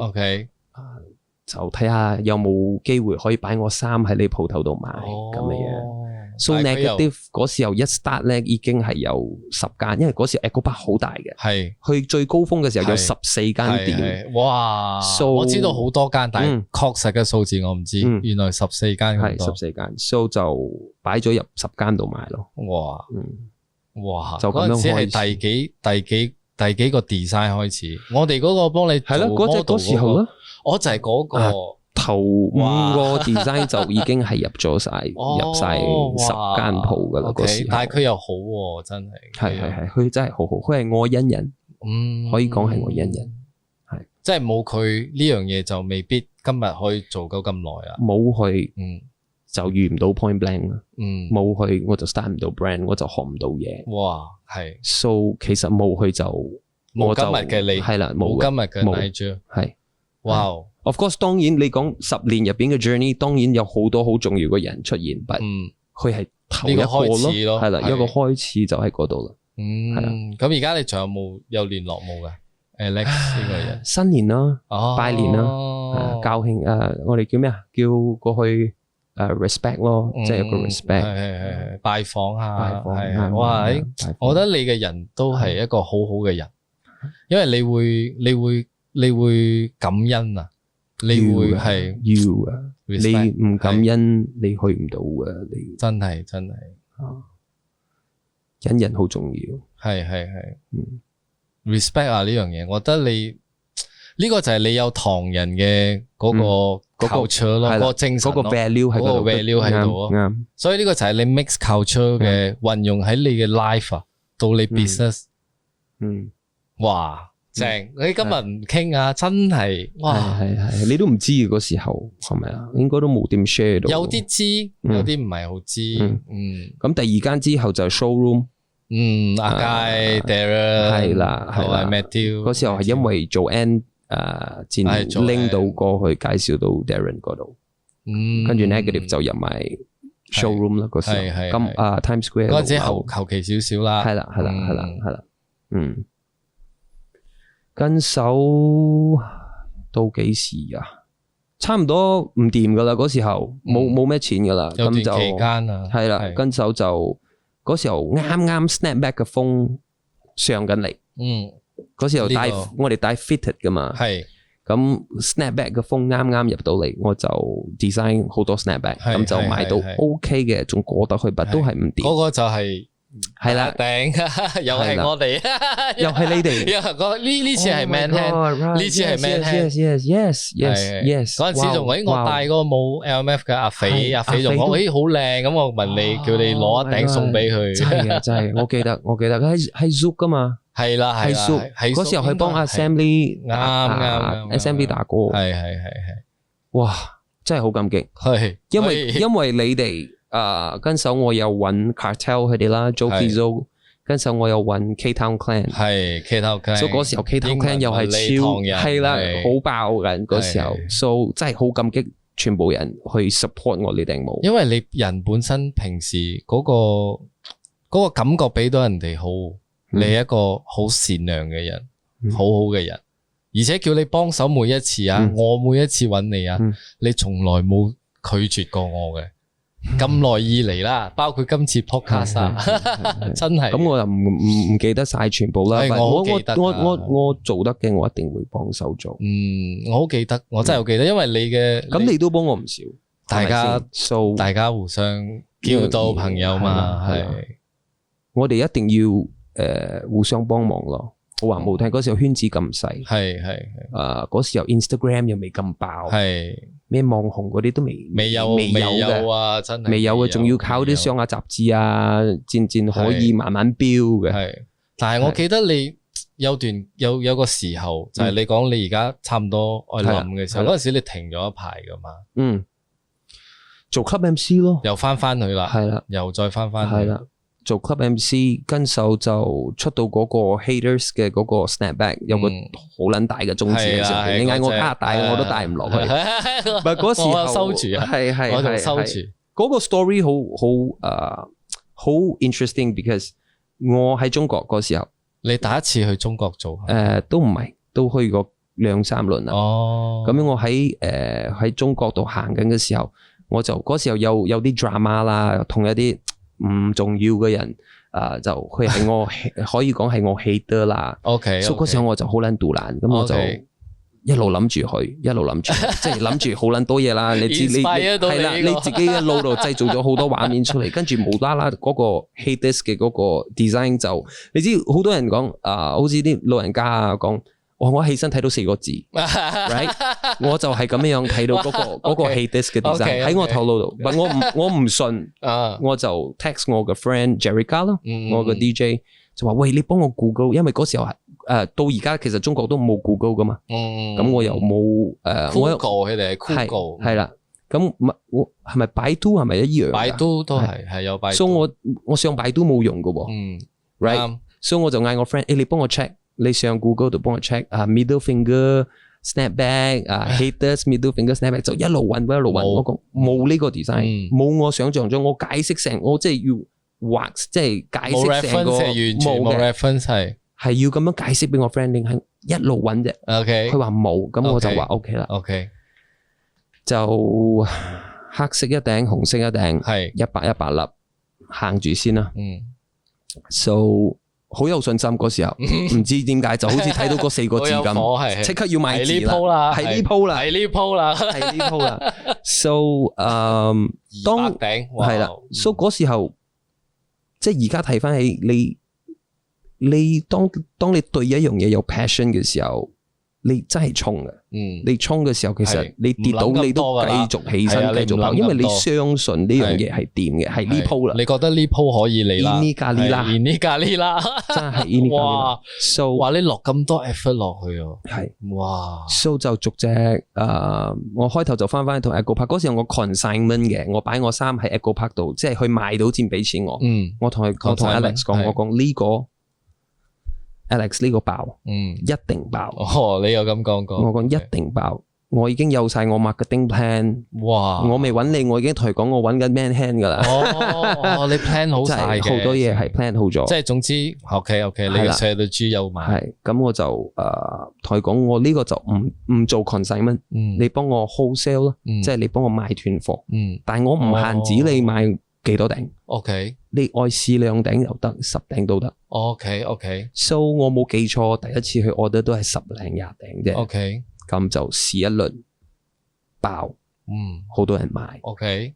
Speaker 1: 就睇下有冇機會可以擺我衫喺你鋪頭度賣咁嘅嘢。So negative 嗰時候一 start 咧已經係有10間，因為嗰時 Echo Park 好大嘅，係去最高峰嘅時候有14間店。
Speaker 2: 哇！我知道好多間，但係確實嘅數字我唔知。原來14間咁多，
Speaker 1: 係14間。So 就擺咗入10間度賣咯。
Speaker 2: 哇！就咁樣開始。係第幾個 design 開始？我哋嗰個幫你
Speaker 1: 係咯，嗰時候咯，
Speaker 2: 我就係嗰個。
Speaker 1: 頭5個 design 就已經係入晒10間鋪噶啦，嗰時。
Speaker 2: 但係佢又好喎，真係。
Speaker 1: 係，佢真係好好，佢係愛恩人，可以講係愛恩人，係。
Speaker 2: 即係冇佢呢樣嘢就未必今日可以做到咁耐啊。
Speaker 1: 冇佢，就遇唔到 Point Blank 啦。冇佢我就 start 唔到 brand， 我就學唔到嘢。
Speaker 2: 哇，係。
Speaker 1: So 其實冇佢就
Speaker 2: 冇今日嘅你，
Speaker 1: 係啦，
Speaker 2: 冇今日嘅 Nigel，
Speaker 1: 係。
Speaker 2: 哇
Speaker 1: Of course， 當然你講10年入邊嘅 journey， 當然有好多好重要嘅人出現，但佢係頭一個咯，係啦，一個開始就喺嗰度啦。係啦，
Speaker 2: 咁而家你仲有聯絡冇㗎 Alex 呢個人？
Speaker 1: 新年啦，拜年啦，教慶我哋叫咩啊？叫過去respect 咯，即係一個 respect，
Speaker 2: 係拜訪下，係哇！我覺得你嘅人都係一個好好嘅人，因為你會感恩啊。你會係
Speaker 1: 要啊，你唔感恩你去唔到啊，你
Speaker 2: 真係
Speaker 1: 忍人好重要，
Speaker 2: 係， respect 啊呢樣嘢，我覺得你呢個就係你有唐人嘅嗰個 culture 咯，嗰個精神咯，
Speaker 1: 嗰個 value 喺度，
Speaker 2: value 喺度咯。所以呢個就係你 mix culture 嘅運用喺你嘅 life 啊，到你 business。哇！正，你今日唔傾啊，真係哇！
Speaker 1: 係，你都唔知嗰時候係咪啊？應該都冇點 share 到。
Speaker 2: 有啲知，有啲唔係好知。
Speaker 1: 咁第二間之後就係 showroom。
Speaker 2: 阿佳 Darren
Speaker 1: 係啦，
Speaker 2: 同埋 Matthew。
Speaker 1: 嗰時候係因為做 N 先拎到過去介紹到 Darren 嗰度。跟住 Negative 就入埋 showroom 啦。嗰時候咁Times Square
Speaker 2: 嗰陣時求其少少啦。
Speaker 1: 係啦。跟手到幾時啊？差唔多唔掂噶啦，嗰時候冇咩錢噶啦，
Speaker 2: 有段期間啊，
Speaker 1: 係啦，跟手就嗰時候啱 Snapback 嘅風上緊嚟，嗰時候我哋帶 fitted 噶嘛，係咁 Snapback 嘅風啱入到嚟，我就 design 好多 Snapback， 咁就買到 OK 嘅，仲過得去，但都係唔掂。
Speaker 2: 嗰個就係。係啦，頂又係我哋，
Speaker 1: 又係你哋。
Speaker 2: 呢次係 Man Hand，呢次係 Man Hand。Yes。嗰陣時仲我帶嗰個冇 LMF 嘅阿肥仲講，好靚，咁我問你，叫你攞一頂送俾佢。
Speaker 1: 真係，我記得係 Zouk 噶嘛。
Speaker 2: 係啦，
Speaker 1: 係 Zouk。嗰時候去幫 Assembly
Speaker 2: 啱
Speaker 1: Assembly 打歌。
Speaker 2: 係。
Speaker 1: 哇，真係好感激。係，因為你哋。跟手我又揾 Cartel 佢哋啦 ，Joe Fizo， 跟手我又揾 K-Town Clan，
Speaker 2: 係 K-Town Clan，
Speaker 1: 所以嗰時候 K-Town Clan 又係超係啦，好爆緊嗰時候，所以真係好感激全部人去 support 我呢頂帽，
Speaker 2: 因為你人本身平時嗰個感覺俾到人哋好，你係一個好善良嘅人，好好嘅人，而且叫你幫手每一次啊，我每一次揾你啊，你從來冇拒絕過我嘅。咁耐以嚟啦，包括今次 podcast 啊，真係。咁
Speaker 1: 我又唔記得晒全部啦。
Speaker 2: 我好記得。
Speaker 1: 我做得嘅，我一定會幫手做。
Speaker 2: 我好記得，我真係好記得，因為你嘅。
Speaker 1: 咁你都幫我唔少。
Speaker 2: 大家互相叫到朋友嘛，係。
Speaker 1: 我哋一定要互相幫忙咯。好話冇聽，嗰時候圈子咁細。係。嗰時候 Instagram 又未咁爆。係。咩網紅嗰啲都未有
Speaker 2: 啊，真係
Speaker 1: 未有啊，仲要靠啲商業雜誌啊，漸可以慢慢飆嘅。係，
Speaker 2: 但係我記得你有個時候，就係你講你而家差唔多愛冧嘅時候，嗰陣時你停咗一排噶嘛。
Speaker 1: 做 club MC 咯，
Speaker 2: 又翻去啦，係啦，又再翻去，係啦。
Speaker 1: 做 club MC 跟手就出到嗰個 haters 嘅嗰個 snapback， 有個好撚大嘅中指嘅時候，你嗌我加大我都帶唔落去。唔係嗰時候
Speaker 2: 收住啊，係我仲收住。
Speaker 1: 嗰個 story 好 interesting，because 我喺中國嗰時候，
Speaker 2: 你第一次去中國做？
Speaker 1: 都唔係，都去過2-3輪啦。哦，咁樣我喺中國度行緊嘅時候，我就嗰時候有啲 drama 啦，同一啲唔重要嘅人，就佢係我可以講係我 hater 啦。OK，所以嗰時候我就好撚杜爛，咁我就一路諗住佢，一路諗住，即係諗住好撚多嘢啦。你知你係啦，你自己一路度製造咗好多畫面出嚟，跟住無啦啦嗰個 haters 嘅嗰個 design 就，你知好多人講好似啲老人家啊講。我起身睇到4個字，right？ 我就係咁樣睇到嗰個 haters 嘅 design 喺我頭腦度，但我唔信，我就 text 我嘅 friend Jerica 咯，我嘅 DJ 就話喂，你幫我 Google， 因為嗰時候到而家其實中國都冇 Google 噶嘛，咁我又冇
Speaker 2: Google 佢哋係 Google
Speaker 1: 係啦，咁我係咪百度係咪一樣？
Speaker 2: 百度都係有百度，
Speaker 1: 所以我上百度冇用噶喎，right？所以我就嗌我 friend， 你幫我 check。你上 Google 度幫我 check middle finger snapback haters middle finger snapback 就一路揾，我講冇呢個 design，冇我想象中，我解釋成我即係要畫，即係解釋成個
Speaker 2: 冇 reference
Speaker 1: 係要咁樣解釋俾我 friend 定係一路揾啫。OK， 佢話冇，咁我就話 OK 啦。OK， 就黑色一頂，紅色一頂，係100粒，行住先啦。So好有信心嗰時候，唔知點解就好似睇到嗰4個字咁，即刻要買字啦，係呢鋪啦，係呢鋪啦。So 當係啦，So 嗰時候即係而家睇翻起你當你對一樣嘢有 passion 嘅時候，你真係衝嘅。你衝嘅時候，其實你跌倒你都繼續起身繼續跑，因為你相信呢樣嘢係掂嘅，係呢鋪啦。
Speaker 2: 你覺得呢鋪可以嚟啦？呢咖喱啦，
Speaker 1: 真係呢咖喱啦。So
Speaker 2: 話你落咁多 effort 落去啊，
Speaker 1: 係
Speaker 2: 哇
Speaker 1: ！So 就逐隻我開頭就翻去同 Echo Park 嗰時候我 consignment 嘅，我擺我衫喺 Echo Park 度，即係佢賣到先俾錢我。我同 Alex 講，我講呢個。Alex 呢個爆，一定爆。
Speaker 2: 你有咁講過？
Speaker 1: 我講一定爆，我已經有晒我 marketing plan。哇！我未揾你，我已經同佢講我揾緊 man hand 噶啦。
Speaker 2: 你 plan 好晒嘅，
Speaker 1: 好多嘢係 plan 好咗。
Speaker 2: 即係總之 ，OK， 你嘅 strategy 有埋。
Speaker 1: 係，咁我就同佢講，我呢個就唔做 consignment，你幫我 wholesale 咯，即係你幫我買斷貨。但係我唔限止你買幾多頂。OK， 你愛試2頂又得，10頂都得。OK，So 我冇記錯，第一次去 order 都係10零20頂啫。OK， 咁就試一輪爆，好多人買。OK，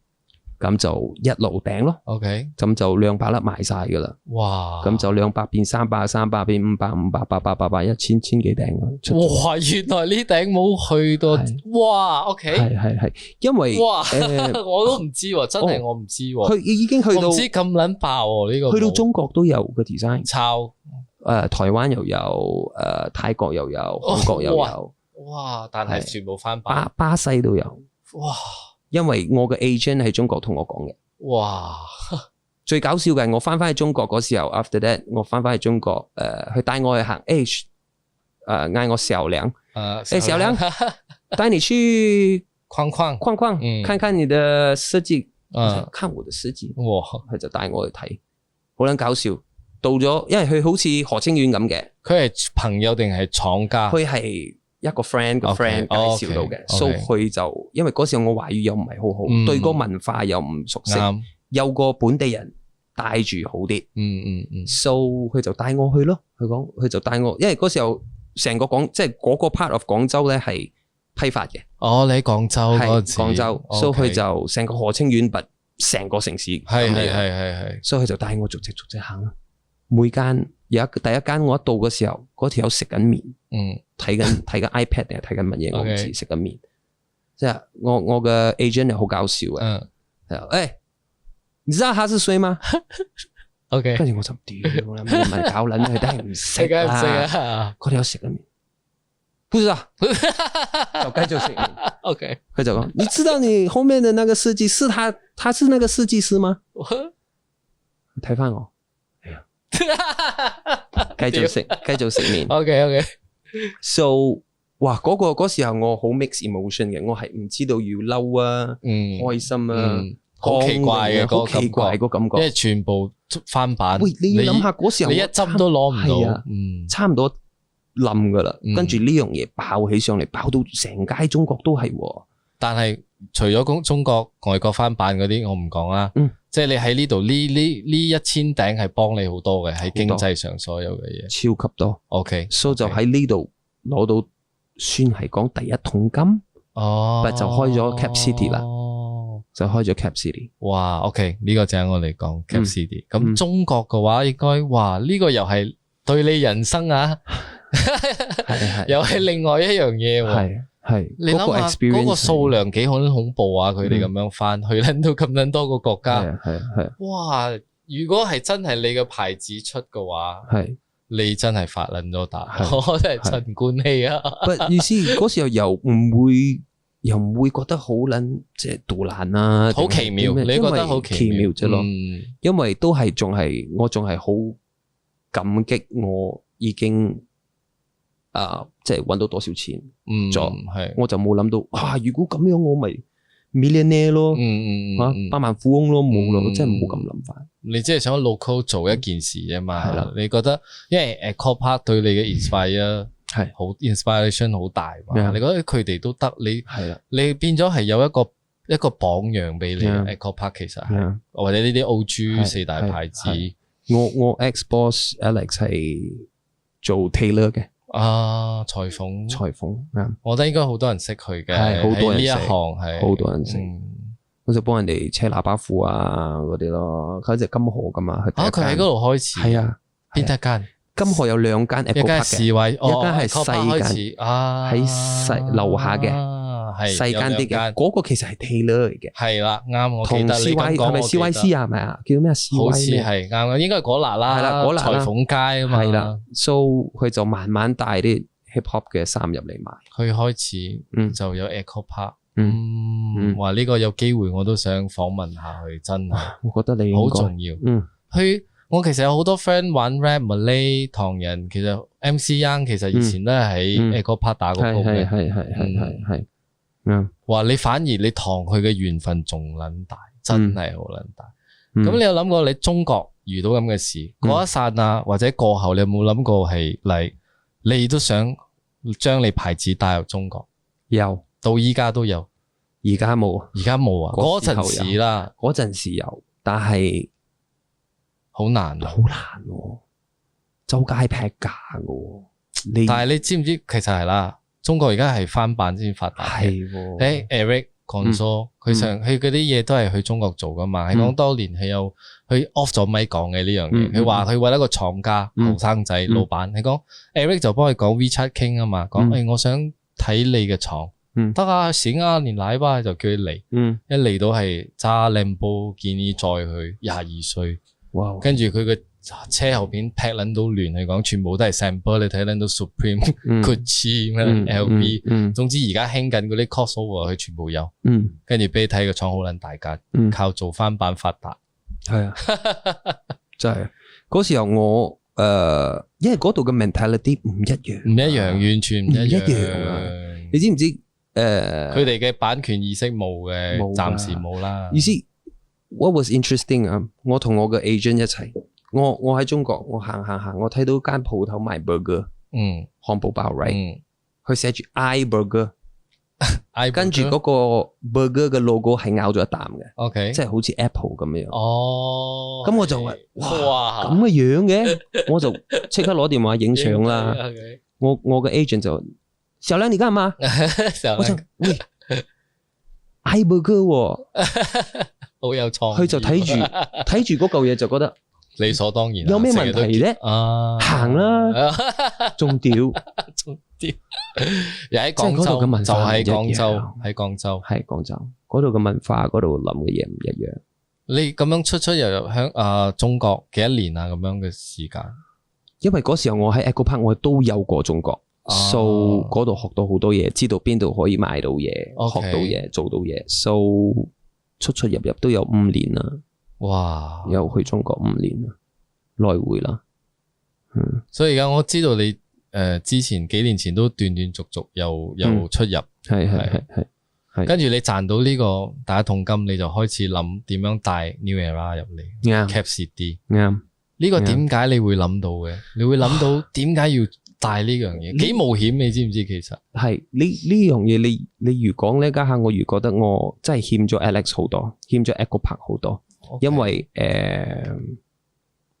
Speaker 1: 咁就一路頂咯。OK， 咁就200粒賣晒噶啦。哇！咁就200變300， 300變500， 500、800、800、1000，千幾頂咯。
Speaker 2: 哇！原來呢頂冇去到。哇！OK，
Speaker 1: 係，因為
Speaker 2: 哇，我都唔知喎，真係我唔知喎。
Speaker 1: 佢已經去到，
Speaker 2: 唔知咁撚爆喎呢個。
Speaker 1: 去到中國都有個 design，
Speaker 2: 抄。
Speaker 1: 台灣又有，泰國又有，韓國又有。
Speaker 2: 哇！但係全部翻版。
Speaker 1: 巴西都有。
Speaker 2: 哇！
Speaker 1: 因為我嘅 agent 喺中國同我講嘅。哇！最搞笑嘅係我翻去中國嗰時候 ，after that 我翻去中國，佢帶我去行 H， 嗌我小梁，小梁，帶你去框，看看你的設計，看我的設計。哇！佢就帶我去睇，好撚搞笑。到咗，因為佢好似何清遠咁嘅。
Speaker 2: 佢係朋友定係廠家？
Speaker 1: 佢係一個 friend 介紹到嘅，所以佢就因為嗰時候我華語又唔係好好，對個文化又唔熟悉，有個本地人帶住好啲。so 佢就帶我去咯。佢就帶我，因為嗰時候成個即係嗰個 part of 廣州咧係批發嘅。你喺廣州嗰陣時，廣州，所以佢就成個何清遠拔成個城市。係，所以佢就帶我逐隻行啦。每間第一間我一到嘅時候，嗰條友食緊麵，睇緊 iPad 定係睇緊乜嘢，我唔知，食緊麵。即係我嘅 agent 又好搞笑嘅，你知道他是誰嗎？OK， 跟住我就屌啦，唔係搞撚佢，都係唔識啊！嗰條友食緊麵，不知道，就繼續食麵。OK， 佢就講：你知道你後面的那個設計師，他是那個設計師嗎？睇翻我。繼續食麵。OK，so 哇，嗰時候我好 mix emotion 嘅，我係唔知道要嬲啊，開心啊，
Speaker 2: 好奇怪嘅，
Speaker 1: 好奇怪個感覺，
Speaker 2: 因為全部翻版。
Speaker 1: 喂，你要諗下嗰時候，
Speaker 2: 你一針都攞唔到，
Speaker 1: 差唔多冧噶啦。跟住呢樣嘢爆起上嚟，爆到成街中國都係。
Speaker 2: 但係除咗中國外國翻版嗰啲，我唔講啦。即係你喺呢度呢1000頂係幫你好多嘅，喺經濟上所有嘅嘢
Speaker 1: 超級多。OK， 所以就喺呢度攞到算係講第一桶金。就開咗 Cap City 啦。就開咗 Cap City。哇 ，OK， 呢個就係我哋講 Cap City。咁中國嘅話應該哇呢個又係對你人生啊，又係另外一樣嘢喎。係，你諗下嗰個數量幾恐怖啊！佢哋咁樣翻去撚到咁撚多個國家，係。哇！如果係真係你嘅牌子出嘅話，你真係發撚咗達，我真係陳冠希啊！不意思嗰時候又唔會覺得好撚即係杜爛啊，
Speaker 2: 好奇妙，你覺得好奇妙
Speaker 1: 啫咯？因為都係我仲係好感激我已經。即係搵到多少錢咗，我就冇諗到，如果咁樣我咪 millionaire 咯，100萬富翁咯，冇咯，真係冇咁諗法。
Speaker 2: 你即係想 local 做一件事啫嘛，係啦。你覺得，因為Echo Park 對你嘅 inspire 係好 inspiration 好大嘛？你覺得佢哋都得，你變咗係有一個榜樣俾你。Echo Park 其實係或者呢啲 OG 4大牌子。
Speaker 1: 我 ex boss Alex 係做 tailor 嘅。
Speaker 2: 裁縫，我覺得應該好多人識佢嘅，
Speaker 1: 係好多人識，
Speaker 2: 呢一行係
Speaker 1: 好多人識。我就幫人哋車喇叭褲啊嗰啲咯，佢一隻金河噶嘛。佢喺嗰
Speaker 2: 度開始。係啊，邊一間？
Speaker 1: 金河有兩間 Echo Park 嘅，一間係細間，喺細樓下嘅，細間啲嘅，嗰個其實係 Taylor 嚟嘅。
Speaker 2: 係啦，啱，我記得你咁講，
Speaker 1: 係咪 CYC 啊？係咪啊？叫咩 CYC？
Speaker 2: 好似係啱，應該係嗰辣啦，係啦，嗰辣裁縫街啊嘛。
Speaker 1: 係啦 ，so 佢就慢慢帶啲 hip hop 嘅衫入嚟賣。佢
Speaker 2: 開始就有 Echo Park。話呢個有機會我都想訪問下佢，真係，
Speaker 1: 我覺得你
Speaker 2: 好重要。我其實有好多 friend 玩 rap Malay 唐人，其實 MC Young 其實以前都係喺 Echo Park 打過鋪嘅。係。話你反而你同佢嘅緣分仲撚大，真係好撚大。咁你有諗過你中國遇到咁嘅事嗰一剎啊，或者過後你有冇諗過係嚟你都想將你牌子帶入中國？
Speaker 1: 有。到依家都有，而家冇，而家冇啊！嗰陣時啦，嗰陣時有，但係好難，好難喎，周街劈價嘅。但係你知唔知其實係啦，中國而家係翻版先發達。係喎，Eric Gonzo 佢嗰啲嘢都係去中國做噶嘛？係講當年係有佢 off 咗咪講嘅呢樣嘢，佢話佢為一個廠家後生仔老闆，係講 Eric 就幫佢講 WeChat 傾啊嘛，講我想睇你嘅廠。得啊，行啊，你來吧，就叫佢嚟。一嚟到係揸靚波，建議載佢22歲。哇！跟住佢嘅車後邊劈撚到亂，係講全部都係 sample， 你睇撚到 Supreme、Gucci 咩 LV。總之而家興緊嗰啲 crossover，佢全部有。跟住俾你睇個廠好撚大間，靠做翻版發達。係啊，真係嗰時候我因為嗰度嘅 mentality 唔一樣，唔一樣，完全唔一樣啊！你知唔知？佢哋嘅版權意識冇嘅，暫時冇啦。意思 what was interesting 啊？我同我嘅 agent 一齊，我喺中國，我行，我睇到間鋪頭賣 burger， 漢堡包 right， 佢寫住 I burger， 跟住嗰個 burger 嘅 logo 係咬咗一啖嘅，OK， 即係好似 Apple 咁樣。哦，咁我就話哇咁嘅樣嘅，我就即刻攞電話影相啦。我嘅 agent 就。小亮，你幹嘛？我就喂 ，I burger 喎，好有創意。佢就睇住嗰嚿嘢就覺得理所當然。有咩問題咧？行啦，仲屌，又喺廣州，就喺廣州，喺廣州嗰度嘅文化，嗰度諗嘅嘢唔一樣。你咁樣出入入響中國幾多年啊？咁樣嘅時間？因為嗰時候我喺 Echo Park， 我都有過中國。So 嗰度學到好多嘢，知道邊度可以買到嘢，學到嘢，做到嘢。So 出入都有5年啦，哇！又去中國5年啦，來回啦。所以而家我知道你之前幾年前都斷續又出入，係。跟住你賺到呢個第一桶金，你就開始諗點樣帶 New Era 入嚟 Cap City。啱。呢個點解你會諗到嘅？你會諗到點解要帶呢樣嘢？幾冒險，你知唔知？其實係呢樣嘢，你如講呢家下，我如覺得我真係欠咗 Alex 好多，欠咗 Echo Park 好多。因為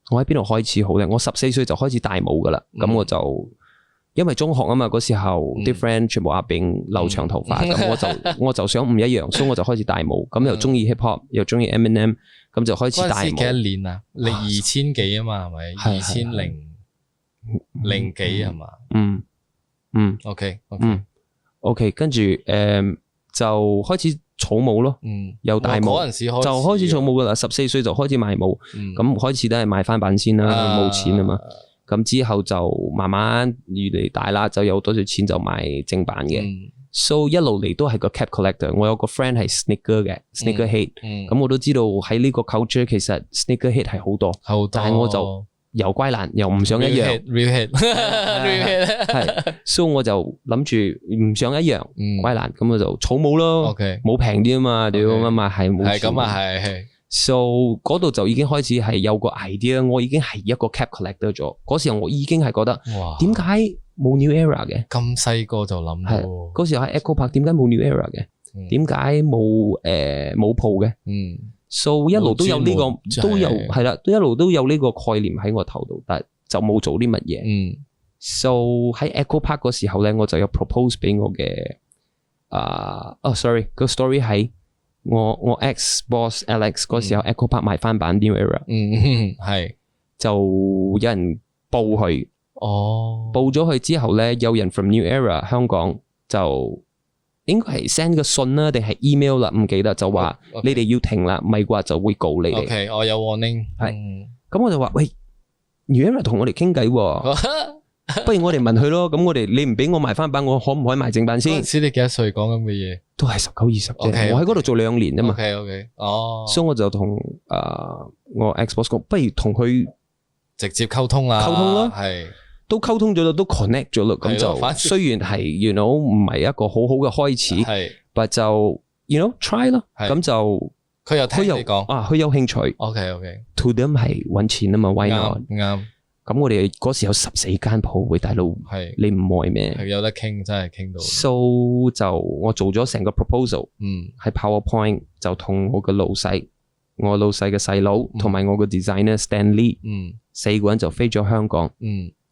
Speaker 1: 我喺邊度開始好咧？我14歲就開始戴帽噶啦，咁我就因為中學啊嘛，嗰時候啲 friend 全部阿炳留長頭髮，咁我就想唔一樣，所以我就開始戴帽，咁又中意 hip hop， 又中意 Eminem， 咁就開始戴帽。嗰陣時幾多年啊？你2000幾啊嘛，係咪？2000幾係嘛？OK， 跟住就開始草帽咯，又戴帽，嗰陣時就開始草帽噶啦。14歲就開始賣帽，咁開始都係賣翻版先啦，冇錢啊嘛。咁之後就慢慢越嚟大啦，就有多少錢就買正版嘅。So 一路嚟都係個 cap collector。我有個 friend 係 sneaker 嘅 sneaker head，咁我都知道喺呢個 culture 其實 sneaker head 係好多，但係我就又乖懶又唔想一樣。real head， So 我就諗住唔想一樣，乖懶，咁我就草帽咯，冇平啲啊嘛，屌咁啊嘛，係冇錢。係咁啊，係。So 嗰度就已經開始係有個 idea， 我已經係一個 cap collector 咗。嗰時候我已經係覺得，點解冇 New Era 嘅？咁細個就諗到。嗰時候喺 Echo Park 點解冇 New Era 嘅？點解冇鋪嘅？So 一路都有呢個，都有係啦，都一路都有呢個概念喺我頭度，但係就冇做啲乜嘢。So 喺 Echo Park 嗰時候咧，我就有 propose 俾我嘅sorry 個 story 係。我 ex boss Alex 嗰時候 Echo Park 賣翻版 New Era， 係就有人報佢。報咗佢之後咧，有人 from New Era 香港就應該係 send 個信啦，定係 email 啦，唔記得就話你哋要停啦，咪話就會告你哋。
Speaker 2: OK， 我有 warning。係，
Speaker 1: 咁我就話喂 New Era 同我哋傾偈喎。不如我哋問佢咯，咁你唔俾我賣翻版，我可唔可以賣正版先？
Speaker 2: 嗰陣時你幾多歲講咁嘅嘢？
Speaker 1: 都係19、20啫。我喺嗰度做2年啊嘛。
Speaker 2: OK，
Speaker 1: 所以我就同我 ex-boss 講，不如同佢
Speaker 2: 直接溝通啦。溝通咯，係
Speaker 1: 都溝通咗啦，都 connect 咗啦。咁就雖然係 you know 唔係一個好好嘅開始，係，但就 you know try 咯。咁就
Speaker 2: 佢又聽你講
Speaker 1: 佢有興趣。OK，to them 係搵錢啊嘛 ，why not？啱。咁我哋嗰時有14間鋪，喂大佬，你唔愛咩？
Speaker 2: 係有得傾，真係傾到。
Speaker 1: So 就我做咗成個 proposal，喺 PowerPoint 就同我嘅老細，我老細嘅細佬，同埋我嘅 designer Stanley， 4個人就飛咗香港，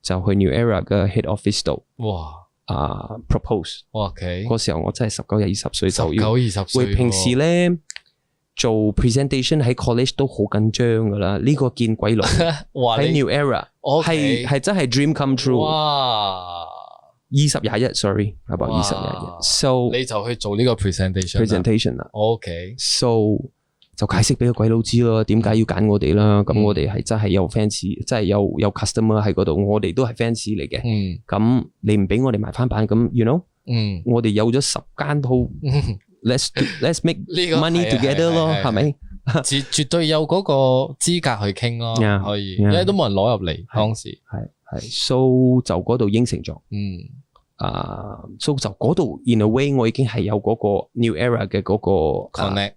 Speaker 1: 就去 New Era 嘅 head office 度，propose。嗰時候我真係19、20歲就要。19、20歲。喂，平時咧。做 presentation 喺 college 都好緊張噶啦，呢個見鬼佬喺 New Era 係真係 dream come true。哇！2021 about 2021 so
Speaker 2: 你就去做呢個 presentation
Speaker 1: 啦。OK，so 就解釋俾個鬼佬知咯，點解要揀我哋啦？咁我哋係真係有 fans， 真係有 customer 喺嗰度，我哋都係 fans 嚟嘅。咁你唔俾我哋賣翻版，咁 you know，我哋有咗10間鋪。Let's make money together 咯，係咪？
Speaker 2: 絕對有嗰個資格去傾咯，可以，因為都冇人攞入嚟當時。
Speaker 1: 係 ，so 就嗰度應承咗。so 就嗰度 in a way 我已經係有嗰個 New Era 嘅嗰個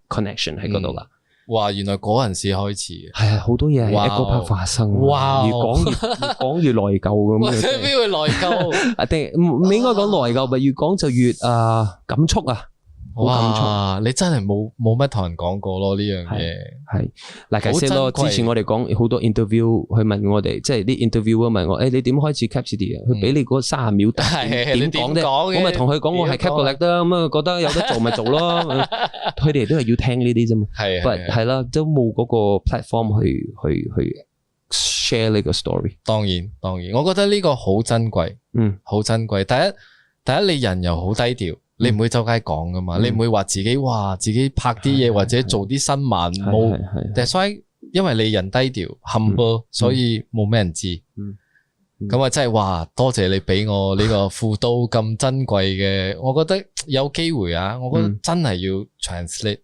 Speaker 1: connection 喺嗰度啦。
Speaker 2: 哇，原來嗰陣時開始嘅。
Speaker 1: 係啊，好多嘢係一個拍發生。哇，越講越內疚咁樣。
Speaker 2: 邊會內疚？
Speaker 1: 定唔應該講內疚，但越講就越感觸啊！
Speaker 2: 哇！你真係冇乜同人講過咯呢樣嘢，
Speaker 1: 係嗱解釋咯。之前我哋講好多 interview，去問我哋，即係啲 interviewer 問我，你點開始 Capsidy 啊？佢俾你嗰30秒點講啫，我咪同佢講我係 Cap Collector 咁啊，覺得有得做咪做咯。佢哋都係要聽呢啲啫嘛，係啦，都冇嗰個 platform 去 share 呢個 story。當然，
Speaker 2: 我覺得呢個好珍貴，好珍貴。第一你人又好低調。你唔會周街講噶嘛？你唔會話自己拍啲嘢或者做啲新聞冇，所以因為你人低調 humble， 所以冇咩人知。咁啊真係哇！多謝你俾我呢個輔導咁珍貴嘅，我覺得有機會啊！我覺得真係要 translate，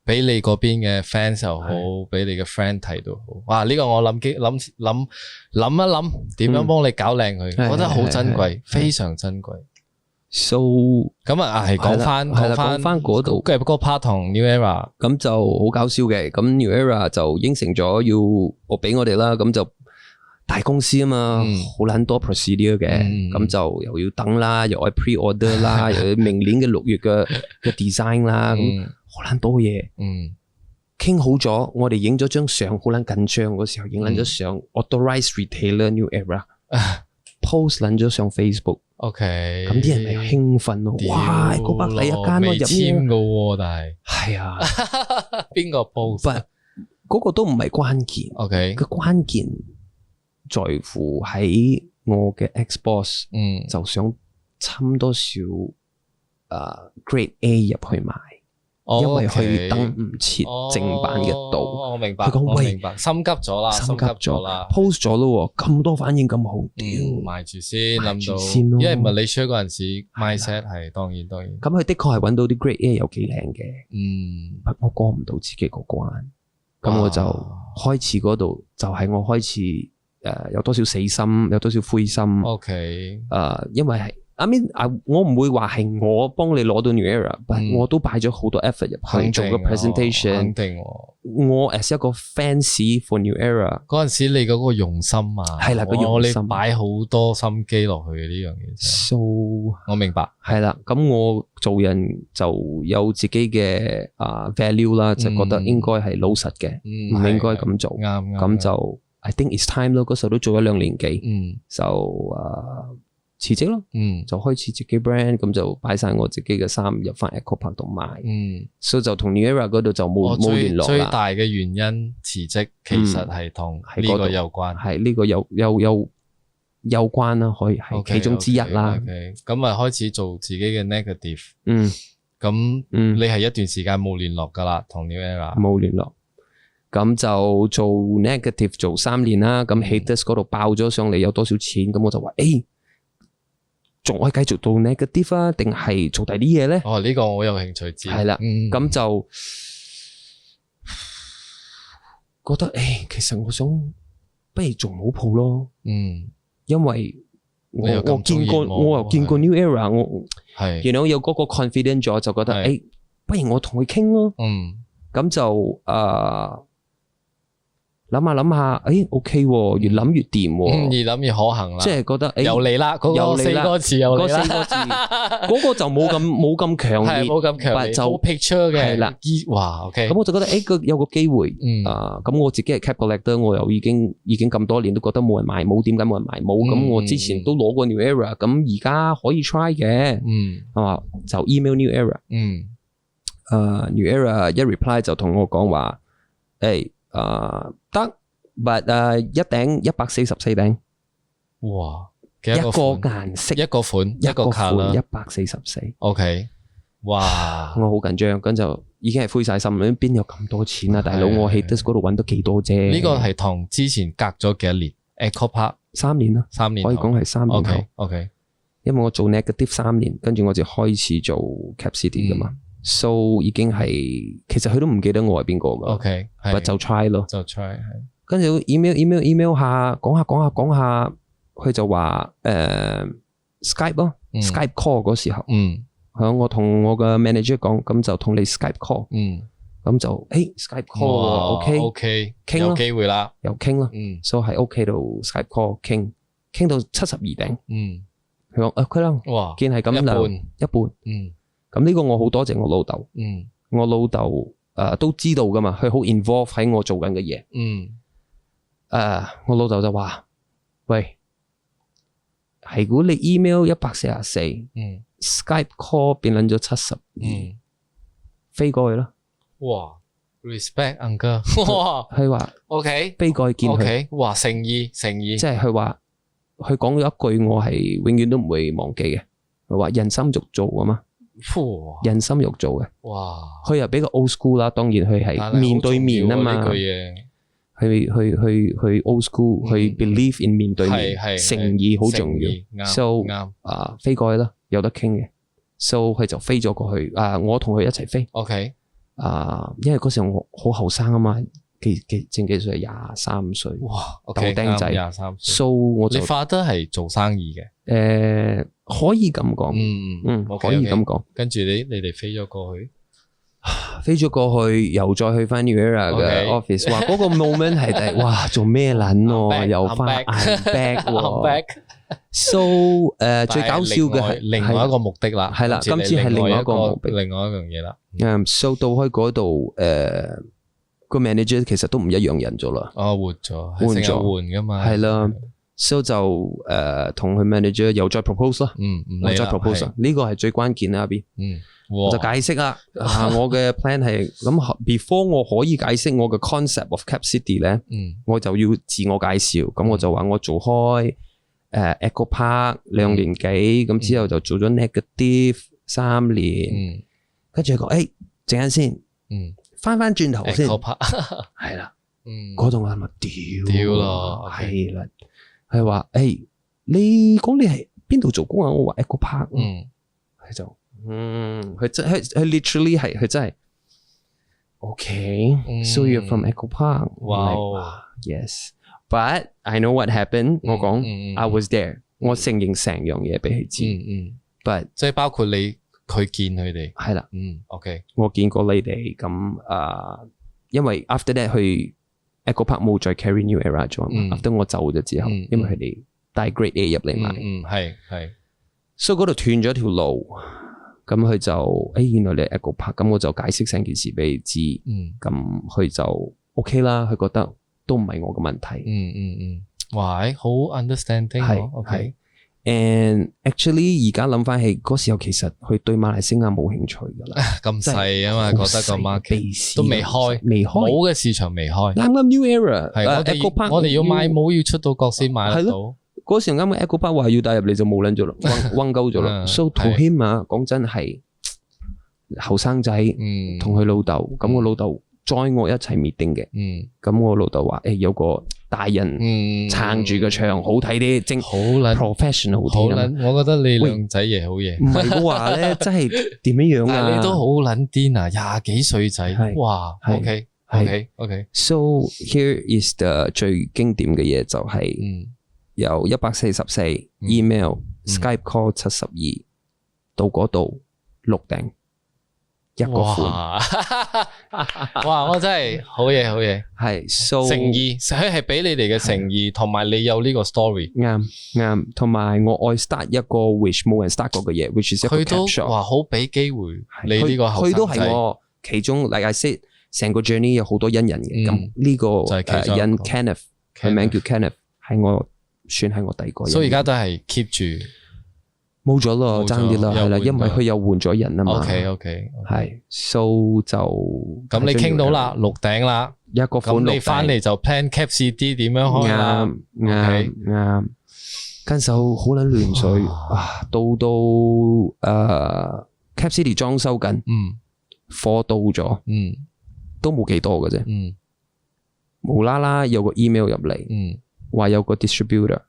Speaker 2: 俾你嗰邊嘅 fans 又好，俾你嘅 friend 睇到好。哇！呢個我諗一諗，點樣幫你搞靚佢？我覺得好珍貴，非常珍貴。
Speaker 1: So
Speaker 2: 咁啊，係講翻嗰度嘅嗰個 part 同 New Era，
Speaker 1: 咁就好搞笑嘅。咁 New Era 就應承咗要我俾我哋啦，咁就大公司啊嘛，好撚多 procedure 嘅，咁就又要等啦，又要 pre-order 啦，又要明年嘅6月嘅 design 啦，咁好撚多嘢。傾好咗，我哋影咗張相，好撚緊張嗰時候影撚咗相 ，authorized retailer New Era。post 撚咗上 Facebook，OK， 咁啲人咪興奮咯，哇！嗰百第一間我入
Speaker 2: 簽嘅喎，但
Speaker 1: 係啊，
Speaker 2: 邊個 post？
Speaker 1: 嗰個都唔係關鍵，OK，個關鍵在乎喺我嘅 ex-boss，就想侵多少grade A 入去買。因為佢等唔切正版嘅度，
Speaker 2: 我明白。
Speaker 1: 佢講喂，
Speaker 2: 心急咗啦
Speaker 1: ，post 咗咯，咁多反應咁好，
Speaker 2: 賣住先，諗到，因為唔係你 share 嗰陣時 mindset 係當然。
Speaker 1: 咁佢的確係揾到啲 grade A 有幾靚嘅，我過唔到自己個關，咁我就開始嗰度就係我開始有多少死心，有多少灰心，OK，因為係。我唔會話係我幫你攞到 New Era，但我都擺咗好多 effort 入去做個 presentation。肯定我 as 一個 fans for New Era
Speaker 2: 嗰陣時，你嗰個用心啊，
Speaker 1: 係啦，個用心，
Speaker 2: 你擺好多心機落去呢樣嘢。So 我明白，
Speaker 1: 係啦。咁我做人就有自己嘅value 啦，就覺得應該係老實嘅，唔應該咁做。啱，咁就 I think it's time 咯。嗰時候都做咗2年幾，就辭職咯，就開始自己 brand， 咁就擺晒我自己嘅衫入翻 Echo Park 度賣，所以就同 New Era 嗰度就冇聯絡啦。
Speaker 2: 最大嘅原因辭職其實係同呢個有關，
Speaker 1: 係呢個有有關啦，可以係其中之一啦。
Speaker 2: 咁啊開始做自己嘅 negative。咁你係一段時間冇聯絡噶啦，同 New Era
Speaker 1: 冇聯絡。咁就做 negative 做3年啦。咁 haters 嗰度爆咗上嚟有多少錢？咁我就話仲可以繼續做 negative 啊？定係做第啲嘢咧？
Speaker 2: 呢個我有興趣知。
Speaker 1: 係啦，咁就覺得其實我想不如做冇鋪咯。因為我又見過 New Era， 我係有嗰個 confident 咗，就覺得不如我同佢傾咯。咁就諗下OK 越諗越掂
Speaker 2: 越諗越可行啦。
Speaker 1: 即係覺得
Speaker 2: 又嚟啦，嗰4個字又嚟啦。
Speaker 1: 嗰個就冇咁強烈，
Speaker 2: 冇咁強烈，就 picture 嘅係啦。哇 OK， 咁
Speaker 1: 我就覺得有個機會咁我自己係 cap collector， 我又已經咁多年都覺得冇人買冇，點解冇人買冇？咁我之前都攞過 New Era， 咁而家可以 try 嘅，係嘛？就 email New Era，New Era 一 reply 就同我講話得 but 一頂144頂，
Speaker 2: 哇！
Speaker 1: 一個顏色
Speaker 2: 一個款一個卡啦
Speaker 1: 144。
Speaker 2: OK， 哇！
Speaker 1: 我好緊張，咁就已經係灰晒心，邊有咁多錢啊？大佬，我喺 Haters 嗰度揾到幾多啫？
Speaker 2: 呢個係同之前隔咗幾多年 ？Echo Park
Speaker 1: 3年啦，3年可以講係3年後。
Speaker 2: OK，
Speaker 1: 因為我做 negative 3年，跟住我就開始做 Cap City 噶嘛。So 已經係，其實佢都唔記得我係邊個噶。
Speaker 2: OK，
Speaker 1: 就 try 咯，
Speaker 2: 就 try 係。
Speaker 1: 跟住 email 下，講下，佢就話Skype 咯，Skype call 嗰時候，響我同我嘅 manager 講，咁就同你 Skype call，咁就Skype call，OK，傾咯，
Speaker 2: 有機會啦，
Speaker 1: 又傾咯，so 係 OK 到 Skype call 傾到72頂，佢講OK 啦，哇，見係咁一半。咁呢個我好多謝我老豆，我老豆都知道噶嘛，佢好 involve 喺我做緊嘅嘢。我老豆就話：喂，係如果你 email 144，Skype call 變撚咗72，飛過去啦。
Speaker 2: 哇 ，respect uncle， 哇，
Speaker 1: 佢話
Speaker 2: OK，
Speaker 1: 飛過去見佢，
Speaker 2: 哇，誠意，
Speaker 1: 即係佢話，佢講咗一句我係永遠都唔會忘記嘅，佢話人心肉做啊嘛。人心肉做嘅，哇！佢又比較 old school 啦，當然佢係面對面啊嘛，去 old school， 去 believe in 面對面，誠意好重要。So 飛過去啦，有得傾嘅。So 佢就飛咗過去，我同佢一齊飛。
Speaker 2: OK，
Speaker 1: 因為嗰時候我好後生啊嘛，正幾歲23歲，
Speaker 2: 哇！
Speaker 1: 豆丁仔
Speaker 2: 23歲。
Speaker 1: So 我就
Speaker 2: 你father係做生意嘅。
Speaker 1: 可以咁講，可以咁講。
Speaker 2: 跟住你哋飛咗過
Speaker 1: 去，又再去翻 New Era 嘅 office， 話嗰個 moment 係哇做咩撚，又翻 I'm back。So 最搞笑嘅係
Speaker 2: 另外一個目的啦，
Speaker 1: 係啦，今次係另外一個目的，
Speaker 2: 另外一樣嘢啦。
Speaker 1: So 到開嗰度個 manager 其實都唔一樣人咗啦，
Speaker 2: 換㗎嘛，
Speaker 1: 係啦。So 就同佢 manager 又再 propose 啦，我再 propose 呢個係最關鍵啦，阿 B， 我就解釋啦，我嘅 plan 係咁 before 我可以解釋我嘅 concept of Cap City 咧，我就要自我介紹，咁我就話我做開Echo Park 2年幾，咁之後就做咗 negative 3年，跟住佢講陣間先，翻轉頭先，係啦，嗰度我咪屌咯，係啦。佢話你講你係邊度做工啊？我話 Echo Park， 佢就佢 literally 係佢真係 OK，so you're from Echo Park， 哇 yes，but I know what happened， 我講I was there， 我承認成樣嘢俾佢知，but
Speaker 2: 即係包括佢見佢哋
Speaker 1: 係啦
Speaker 2: ，OK，
Speaker 1: 我見過你哋咁因為 after that 去Echo Park 冇再 carry New Era 咗，after 我走咗之後，因為佢哋帶 Grade A 入嚟買，
Speaker 2: 係，
Speaker 1: 所以嗰度斷咗條路，咁佢就原來你 Echo Park， 咁我就解釋成件事俾佢知，咁佢就 OK 啦，佢覺得都唔係我嘅問題，
Speaker 2: 哇，好 understanding，係。
Speaker 1: And actually 而家諗翻起嗰時候，其實佢對馬來西亞冇興趣噶啦，
Speaker 2: 咁細啊嘛，覺得個 market 都未開，冇嘅市場未開。
Speaker 1: 啱啱 New Era，
Speaker 2: 係我哋要買帽要出到國先買得到。
Speaker 1: 嗰時啱啱 Echo Park 話要帶入嚟就冇撚咗咯，暈鳩咗咯。So to him 啊，講真係後生仔同佢老豆，咁我老豆載我一齊 meeting 嘅，咁我老豆話有個大人撐住個場好睇啲，正好撚 professional 啲啦。
Speaker 2: 我覺得你靚仔嘢好嘢。
Speaker 1: 唔係嘅話咧，真係點樣啊？
Speaker 2: 你都好撚癲啊！廿幾歲仔，哇 ！OK。So
Speaker 1: here is the 最經典嘅嘢就係由144 email、Skype call 72到嗰度錄定一個款。
Speaker 2: 哇！我真係好嘢，
Speaker 1: 係 so
Speaker 2: 誠意，佢係俾你哋嘅誠意，同埋你有呢個 story。
Speaker 1: 啱，同埋我愛 start 一個 which 冇人 start 過嘅嘢 ，which is 一個 capture。
Speaker 2: 哇！好俾機會你呢個後生仔。佢都係我其中 like I said。成個 journey 有好多恩人嘅，咁呢個人 Kenneth， 佢名叫 Kenneth， 算係我第二個人。所以而家都係 keep 住，
Speaker 1: 冇咗咯，爭啲啦，係啦，因為佢又換咗人啊嘛。
Speaker 2: OK，
Speaker 1: 係 ，so 就
Speaker 2: 咁你傾到啦，錄頂啦，
Speaker 1: 一個款錄頂。
Speaker 2: 咁你翻嚟就 plan Cap CD 點樣開啦？
Speaker 1: 啱，跟手好撚亂水啊！到Cap CD 裝修緊，貨到咗，都冇幾多嘅啫，無啦啦有個 email 入嚟，話有個 distributor，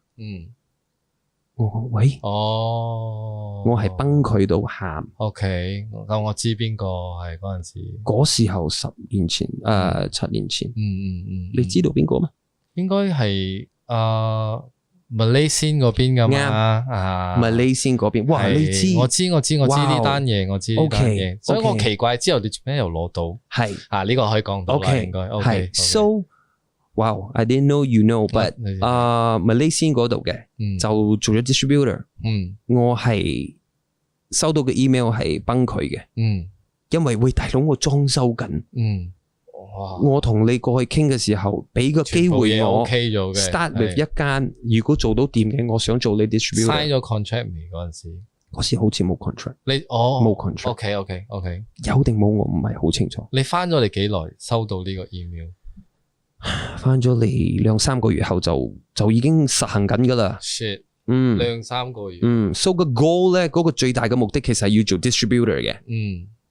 Speaker 1: 我講喂，我係崩潰到喊。
Speaker 2: OK， 咁我知邊個係嗰陣時。
Speaker 1: 嗰時候10年前，7年前，你知道邊個咩？
Speaker 2: 應該係Malaysia 嗰邊噶嘛
Speaker 1: ？Malaysia 嗰邊，哇！你知？
Speaker 2: 我知呢單嘢，我知呢單嘢，所以我奇怪之後你做咩又攞到？係呢個可以講到啦，應該。
Speaker 1: 係 So， wow！ I didn't know you know，but Malaysia 嗰度嘅就做咗 distributor。我係收到嘅 email 係崩潰嘅。因為喂大佬，我裝修緊。我同你過去傾嘅時候，俾個機會我 start with 一間，如果做到掂嘅，我想做你 distributor。sign
Speaker 2: 咗 contract 未嗰陣時？
Speaker 1: 嗰時好似冇 contract。冇 contract。
Speaker 2: OK。
Speaker 1: 有定冇我唔係好清楚。
Speaker 2: 你翻咗嚟幾耐收到呢個 email？
Speaker 1: 翻咗嚟2-3個月後就已經實行緊噶啦。
Speaker 2: shit。2-3個月。
Speaker 1: So 個 goal 咧，嗰個最大嘅目的其實係要做 distributor 嘅。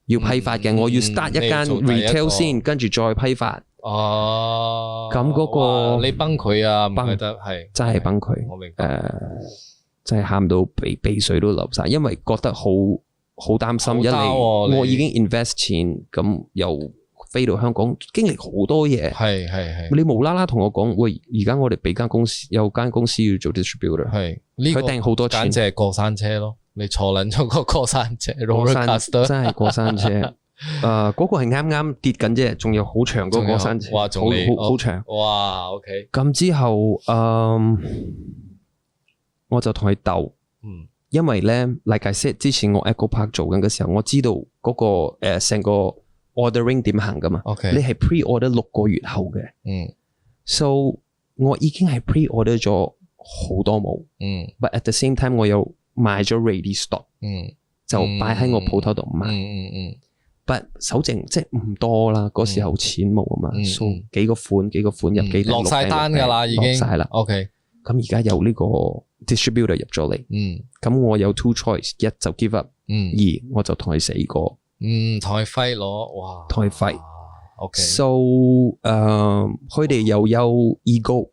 Speaker 1: 要批發嘅，我要 start 一間 retail 先，跟住再批發。咁嗰個
Speaker 2: 你崩潰啊，唔係得係
Speaker 1: 真係崩潰。
Speaker 2: 我明白。
Speaker 1: 真係喊到鼻水都流晒，因為覺得好擔心。一嚟我已經 invest 錢，咁又飛到香港，經歷好多嘢。係。你無啦啦同我講，喂，而家我哋俾間公司有間公司要做 distributor，佢訂好多錢，
Speaker 2: 簡直係過山車咯。你坐撚咗個過山車，真
Speaker 1: 係過山車。嗰個係啱啱跌緊啫，仲有好長嗰個過山車，好長。
Speaker 2: 哇 ，OK。
Speaker 1: 咁之後，我就同佢鬥，因為咧 ，like I said， 之前我 Echo Park 做緊嘅時候，我知道嗰個成個 ordering 點行噶嘛。
Speaker 2: OK。
Speaker 1: 你係 pre-order 6個月後嘅。So 我已經係 pre-order 咗好多帽。But at the same time， 我有買咗 ready stock，就擺喺我鋪頭度賣。But 手剩即係唔多啦，嗰時候錢冇啊嘛，數幾個款入幾
Speaker 2: 落晒單噶啦，已經
Speaker 1: 落晒啦。
Speaker 2: OK，
Speaker 1: 咁而家有呢個 distributor 入咗嚟，咁我有 two choice， 一就 give up， 二我就同佢死過，
Speaker 2: 同佢 fight 攞，哇，
Speaker 1: 同佢 fight。OK， so 佢哋又有 ego，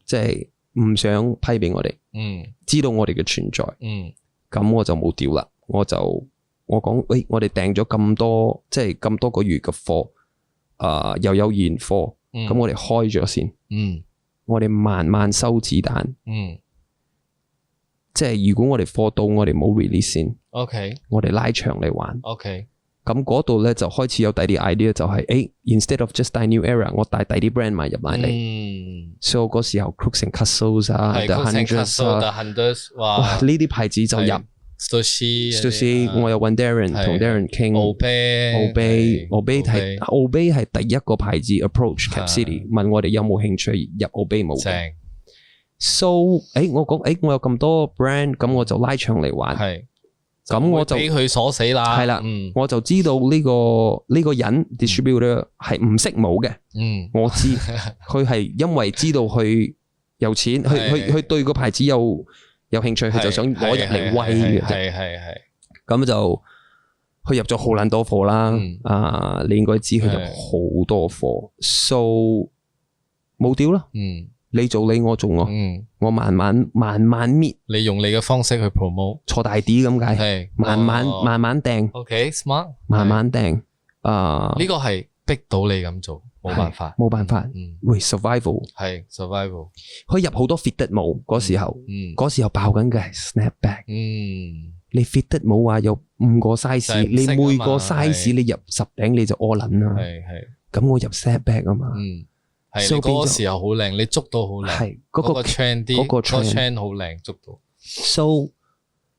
Speaker 1: 即係唔想批俾我哋，知道我哋嘅存在，咁我就冇屌啦，我講，喂，我哋訂咗咁多，即係咁多個月嘅貨，又有現貨，咁我哋開咗先，我哋慢慢收子彈，即係如果我哋貨到，我哋冇 release 先，OK， 我哋拉長嚟玩，OK， 咁嗰度咧就開始有第啲 idea， 就係，instead of just 帶 New Era， 我帶第啲 brand 埋入埋嚟，so 嗰時候 Crooks and Castles 啊 ，The Hundreds 哇，呢啲牌子就入。Stussy， 我有揾 Darren 同 Darren 傾。Obey 係第一個牌子 approach Cap City， 問我哋有冇興趣入 Obey 冇嘅。So， 我講，我有咁多 brand， 咁我就拉長嚟玩。咁我就俾
Speaker 2: 佢鎖死啦。係啦，
Speaker 1: 我就知道呢個人 distributor 係唔識冇嘅。我知佢係因為知道佢有錢，佢對個牌子有興趣，佢就想攞入嚟威嘅啫。
Speaker 2: 係。
Speaker 1: 咁就佢入咗好撚多貨啦。你應該知佢入好多貨 ，so 冇屌啦。你做你，我做我。我慢慢搣。
Speaker 2: 你用你嘅方式去 promote，
Speaker 1: 坐大啲咁解。慢慢掟。
Speaker 2: OK smart。
Speaker 1: 慢慢掟。
Speaker 2: 呢個係逼到你咁做。冇辦法，喂 survival 係 survival，
Speaker 1: 佢入好多 fitted 帽嗰時候，爆緊嘅係 snapback，你 fitted 帽話有5個 size， 你每個 size 你入10頂你就屙撚啦，咁我入 snapback 啊嘛，
Speaker 2: 係嗰個時候好靚，你捉到好靚，係嗰個 trend 啲，嗰個 trend 好靚捉到
Speaker 1: ，so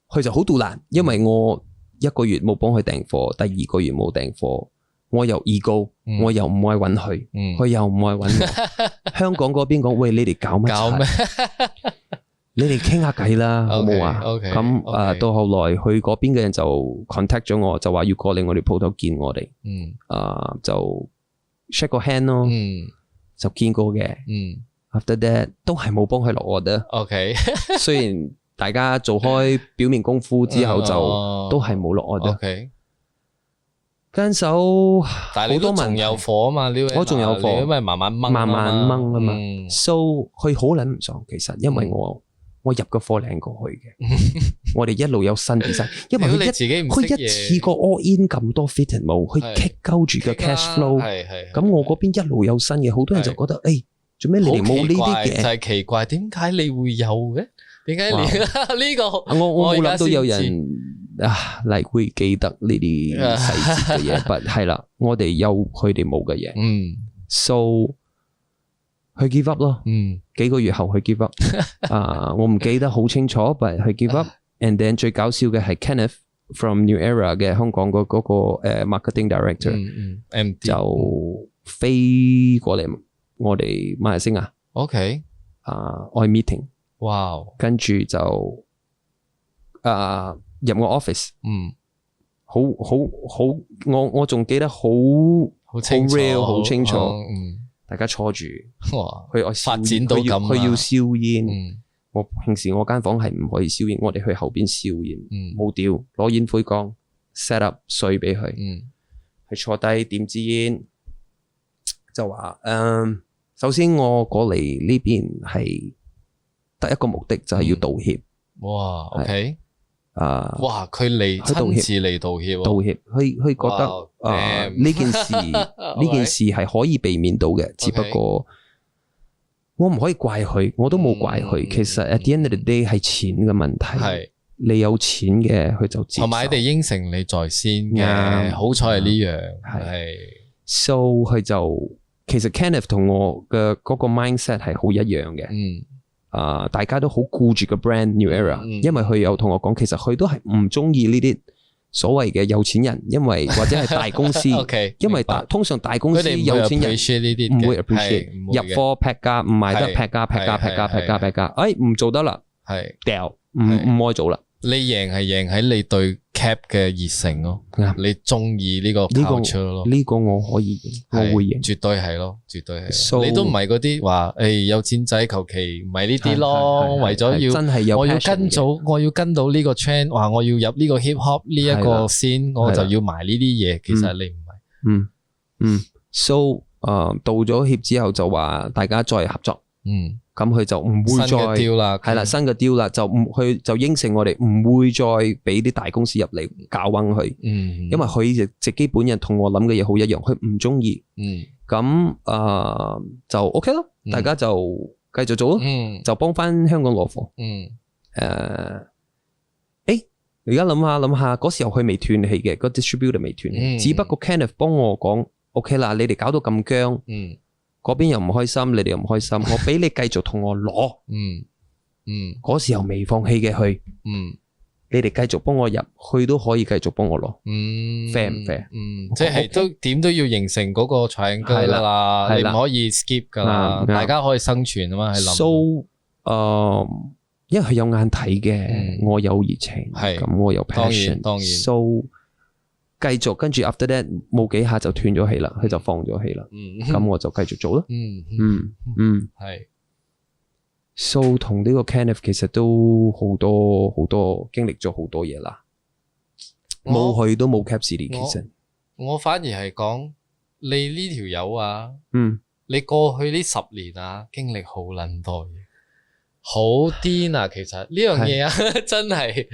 Speaker 1: 佢就好杜爛，因為我1個月冇幫佢訂貨，第2個月冇訂貨。我又ego，我又唔愛揾佢，佢又唔愛揾我。香港嗰邊講，喂，你哋搞乜？你哋傾下偈啦，好冇啊？咁到後來，佢嗰邊嘅人就 contact 咗我，就話要過嚟我哋鋪頭見我哋。就 shake 個 hand 咯，就見過嘅。After that 都係冇幫佢落order。雖然大家做開表面功夫之後，就都係冇落order。跟手好多問題，
Speaker 2: 有貨啊嘛，我
Speaker 1: 仲有貨，
Speaker 2: 因為慢慢掹
Speaker 1: 啊嘛。So 佢好撚唔爽，其實因為我入個貨領過去嘅，我哋一路有新 design， 因為佢一次過 all in 咁多 fitted 帽，佢 kick 鳩住個 cash flow，咁我嗰邊一路有新嘅，好多人就覺得誒，做咩你哋冇呢啲嘅？
Speaker 2: 就係奇怪，點解你會有嘅？點解你呢個？
Speaker 1: 我冇諗到有人嚟會記得呢啲細節嘅嘢，但係啦，我哋有佢哋冇嘅嘢。So 去 give up 咯。幾個月後去 give up。我唔記得好清楚，但係去 give up。And then 最搞笑嘅係 Kenneth from New Era 嘅香港嗰個marketing director，就飛過嚟我哋馬來西亞。
Speaker 2: OK。
Speaker 1: 愛 meeting。
Speaker 2: 哇！
Speaker 1: 跟住就入我 office，好，我仲記得好
Speaker 2: 清楚，
Speaker 1: real 好清楚，大家坐住，佢
Speaker 2: 發展到咁，
Speaker 1: 佢要燒煙，我平時我間房係唔可以燒煙，我哋去後邊燒煙，冇屌，攞煙灰缸 set up 水俾佢，佢坐低點支煙，就話首先我過嚟呢邊係得一個目的就係要道歉。
Speaker 2: 哇 ，OK，哇，佢嚟親自嚟道歉，
Speaker 1: 佢覺得呢件事係可以避免到嘅，只不過我唔可以怪佢，我都冇怪佢。其實 at the end of the day 係錢嘅問題，你有錢嘅佢就接受。
Speaker 2: 同埋你哋應承你在先嘅，好彩係呢樣係。
Speaker 1: So 佢就其實 Kenneth 同我嘅嗰個 mindset 係好一樣嘅。大家都好顧住個 brand New Era，因為佢有同我講，其實佢都係唔中意呢啲所謂嘅有錢人，因為或者係大公司，因為通常大公司有錢人唔會 appreciate 入貨劈價，唔賣得劈價，唔做得啦，掉唔愛做啦。
Speaker 2: 你贏係贏喺你對 cap 嘅熱誠咯，你中意呢個 culture 咯，
Speaker 1: 呢個我可以，我會贏，
Speaker 2: 絕對係咯，絕對係。你都唔係嗰啲話，有錢仔求其唔係呢啲咯，為咗要真係有，我要跟到呢個 trend， 話我要入呢個 hip hop 呢一個先，我就要埋呢啲嘢。其實你唔係
Speaker 1: ，so 到咗協之後就話大家再合作，咁佢就唔會再係啦，新嘅 deal 啦，就唔佢就應承我哋唔會再俾啲大公司入嚟搞暈佢，因為佢自己本人同我諗嘅嘢好一樣，佢唔中意，咁就 OK 咯，大家就繼續做咯，就幫翻香港攞貨，而家諗下嗰時候佢未斷氣嘅，個 distributor 未斷氣，只不過 Kenneth 幫我講 OK 啦，你哋搞到咁僵。嗰邊又唔開心，你哋又唔開心，我俾你繼續同我攞，嗰時候未放棄嘅佢，你哋繼續幫我入，佢都可以繼續幫我攞，fair 唔 fair？
Speaker 2: 即係都點都要形成嗰個 triangle啦，你唔可以 skip 噶啦，大家可以生存啊嘛，喺諗。
Speaker 1: So，因為佢有眼睇嘅，我有熱情，咁我有 passion，
Speaker 2: 當然。
Speaker 1: So，繼續跟住 after that 冇幾下就斷咗氣啦，佢就放咗氣啦，咁我就繼續做咯。係 So 同呢個 Kenneth 其實都好多經歷咗好多嘢啦，冇去都冇 Cap City 其實。
Speaker 2: 我反而係講你呢條友啊，你過去呢10年啊，經歷好撚多嘢，好癲啊！其實呢樣嘢啊，真係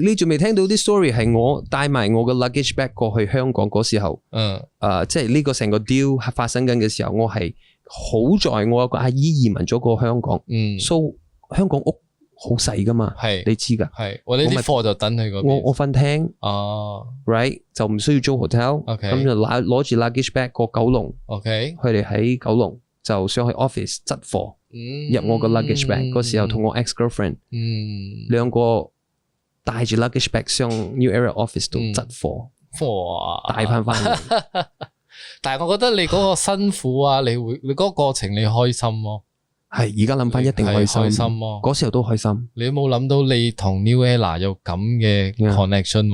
Speaker 1: 你仲未聽到啲 story 係我帶埋我嘅 luggage bag 過去香港嗰時候，即係呢個成個 deal 發生緊嘅時候，我係好在我有個阿姨移民咗過香港，so 香港屋好細噶嘛，你知噶，
Speaker 2: 我呢啲貨就等佢嗰邊，
Speaker 1: 我瞓廳，right 就唔需要租 hotel，咁就攞住 luggage bag 過九龍，佢哋喺九龍就上去 office 執貨，入我個 luggage bag，嗰時候同我 ex girlfriend，兩個帶住 luggage bag 上 New Era office 度執貨，帶翻嚟。
Speaker 2: 但係我覺得你嗰個辛苦啊，你嗰個過程你開心咯。
Speaker 1: 係而家諗翻一定開心咯，嗰時候都開心。
Speaker 2: 你有冇諗到你同 New Era 有咁嘅 connection，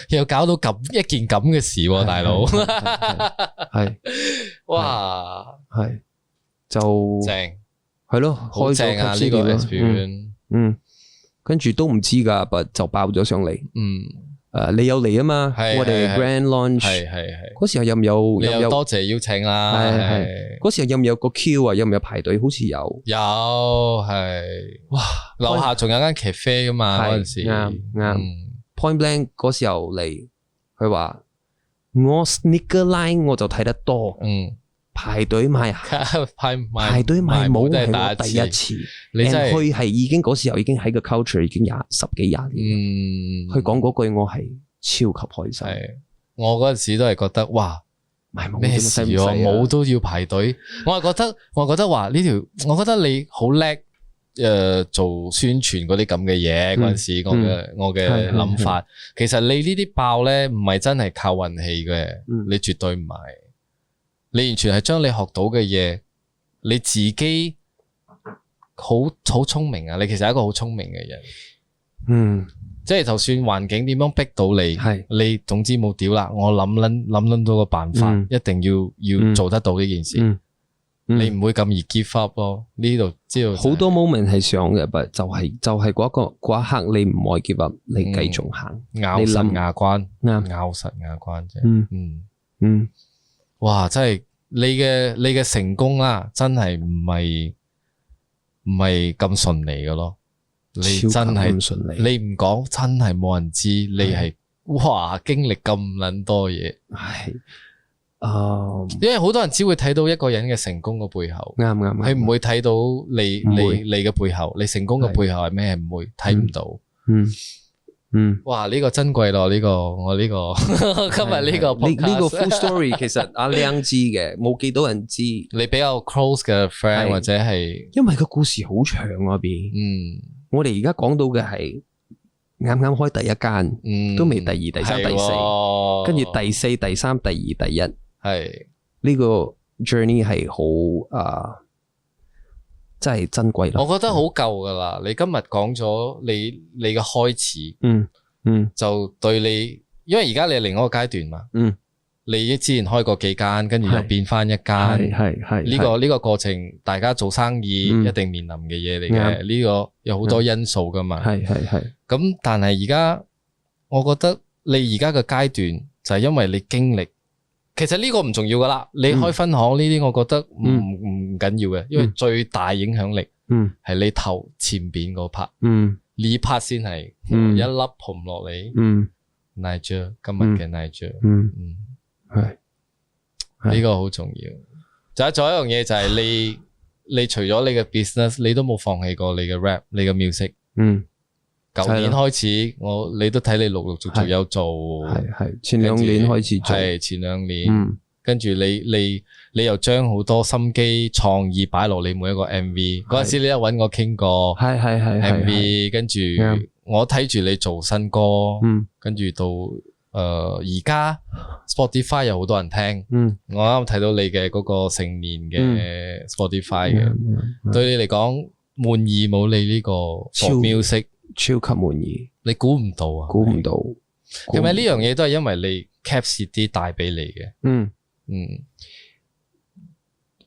Speaker 2: 又搞到一件咁嘅事，大佬。
Speaker 1: 係，
Speaker 2: 哇，
Speaker 1: 係就正，係咯，
Speaker 2: 好正啊呢個 experience。
Speaker 1: 跟住都唔知噶，就爆咗上嚟。你有嚟啊嘛？我哋 Grand Launch 係嗰時候有唔有
Speaker 2: 多謝邀請啦？
Speaker 1: 嗰時候有唔有個 queue 啊？有唔有排隊？好似有
Speaker 2: 係哇！樓下仲有間 cafe 噶嘛？嗰陣時
Speaker 1: 啱 Point Blank 嗰時候嚟，佢話我 sneaker line 我就睇得多，排隊買排隊買帽係我第一次，你真係去係已經嗰時候已經喺個 culture 已經10幾廿年，佢講嗰句我係超級開心。
Speaker 2: 我嗰陣時都係覺得哇，咩事帽都要排隊，我覺得話呢條，我覺得你好叻做宣傳嗰啲咁嘅嘢嗰陣時，我嘅諗法，其實你呢啲爆咧唔係真係靠運氣嘅，你絕對唔係。你完全係將你學到嘅嘢，你自己好聰明啊！你其實係一個好聰明嘅人，即係就算環境點樣逼到你，你總之冇屌啦，我諗到個辦法，一定要做得到呢件事，你唔會咁易 give up 咯。呢度知道
Speaker 1: 好多 moment 係想嘅，就係嗰一刻你唔可以 give up，你繼續行，
Speaker 2: 咬實牙關，咬實牙關啫。哇！真係你嘅成功啦，真係唔係咁順利嘅咯。你真係唔順利，你唔講真係冇人知你係哇經歷咁撚多嘢。因為好多人只會睇到一個人嘅成功嘅背後，啱，佢唔會睇到你嘅背後，你成功嘅背後係咩？唔會睇唔到。哇！呢個珍貴咯，我呢個今日呢個
Speaker 1: 呢個 full story 其實阿靚知嘅，冇幾多人知。
Speaker 2: 你比較 close 嘅 friend 或者係，
Speaker 1: 因為個故事好長啊邊。我哋而家講到嘅係啱啱開第一間，都未第二、第三、第四，跟住第四、第三、第二、第一，係呢個 journey 係好真係珍貴咯，
Speaker 2: 我覺得好夠噶啦。你今日講咗你嘅開始，就對你，因為而家你係另一個階段嘛，你之前開過幾間，跟住又變翻一間，係呢個過程，大家做生意一定面臨嘅嘢嚟嘅，呢個有好多因素噶嘛，係。咁但係而家，我覺得你而家嘅階段就係因為你經歷。其實呢個唔重要噶啦，你開分行呢啲，我覺得唔緊要嘅，因為最大影響力係你頭前邊嗰 part，呢 part 先係一粒紅落嚟，Nigel 今日嘅 Nigel，係呢個好重要。仲有一樣嘢就係你除咗你嘅 business， 你都冇放棄過你嘅 rap， 你嘅 music。舊年開始，你都睇你陸陸續續有做，
Speaker 1: 係前2年開始做，
Speaker 2: 係前2年，跟住你又將好多心機創意擺落你每一個 MV， 嗰陣時你有搵我傾過，係 MV， 跟住我睇住你做新歌，跟住到而家 Spotify 有好多人聽，我啱啱睇到你嘅嗰個成年嘅 Spotify 嘅，對你嚟講滿意冇？你呢個 music？
Speaker 1: 超級滿意，
Speaker 2: 你估唔到啊！
Speaker 1: 估唔到，
Speaker 2: 係咪呢樣嘢都係因為你 Cap City 帶俾你嘅？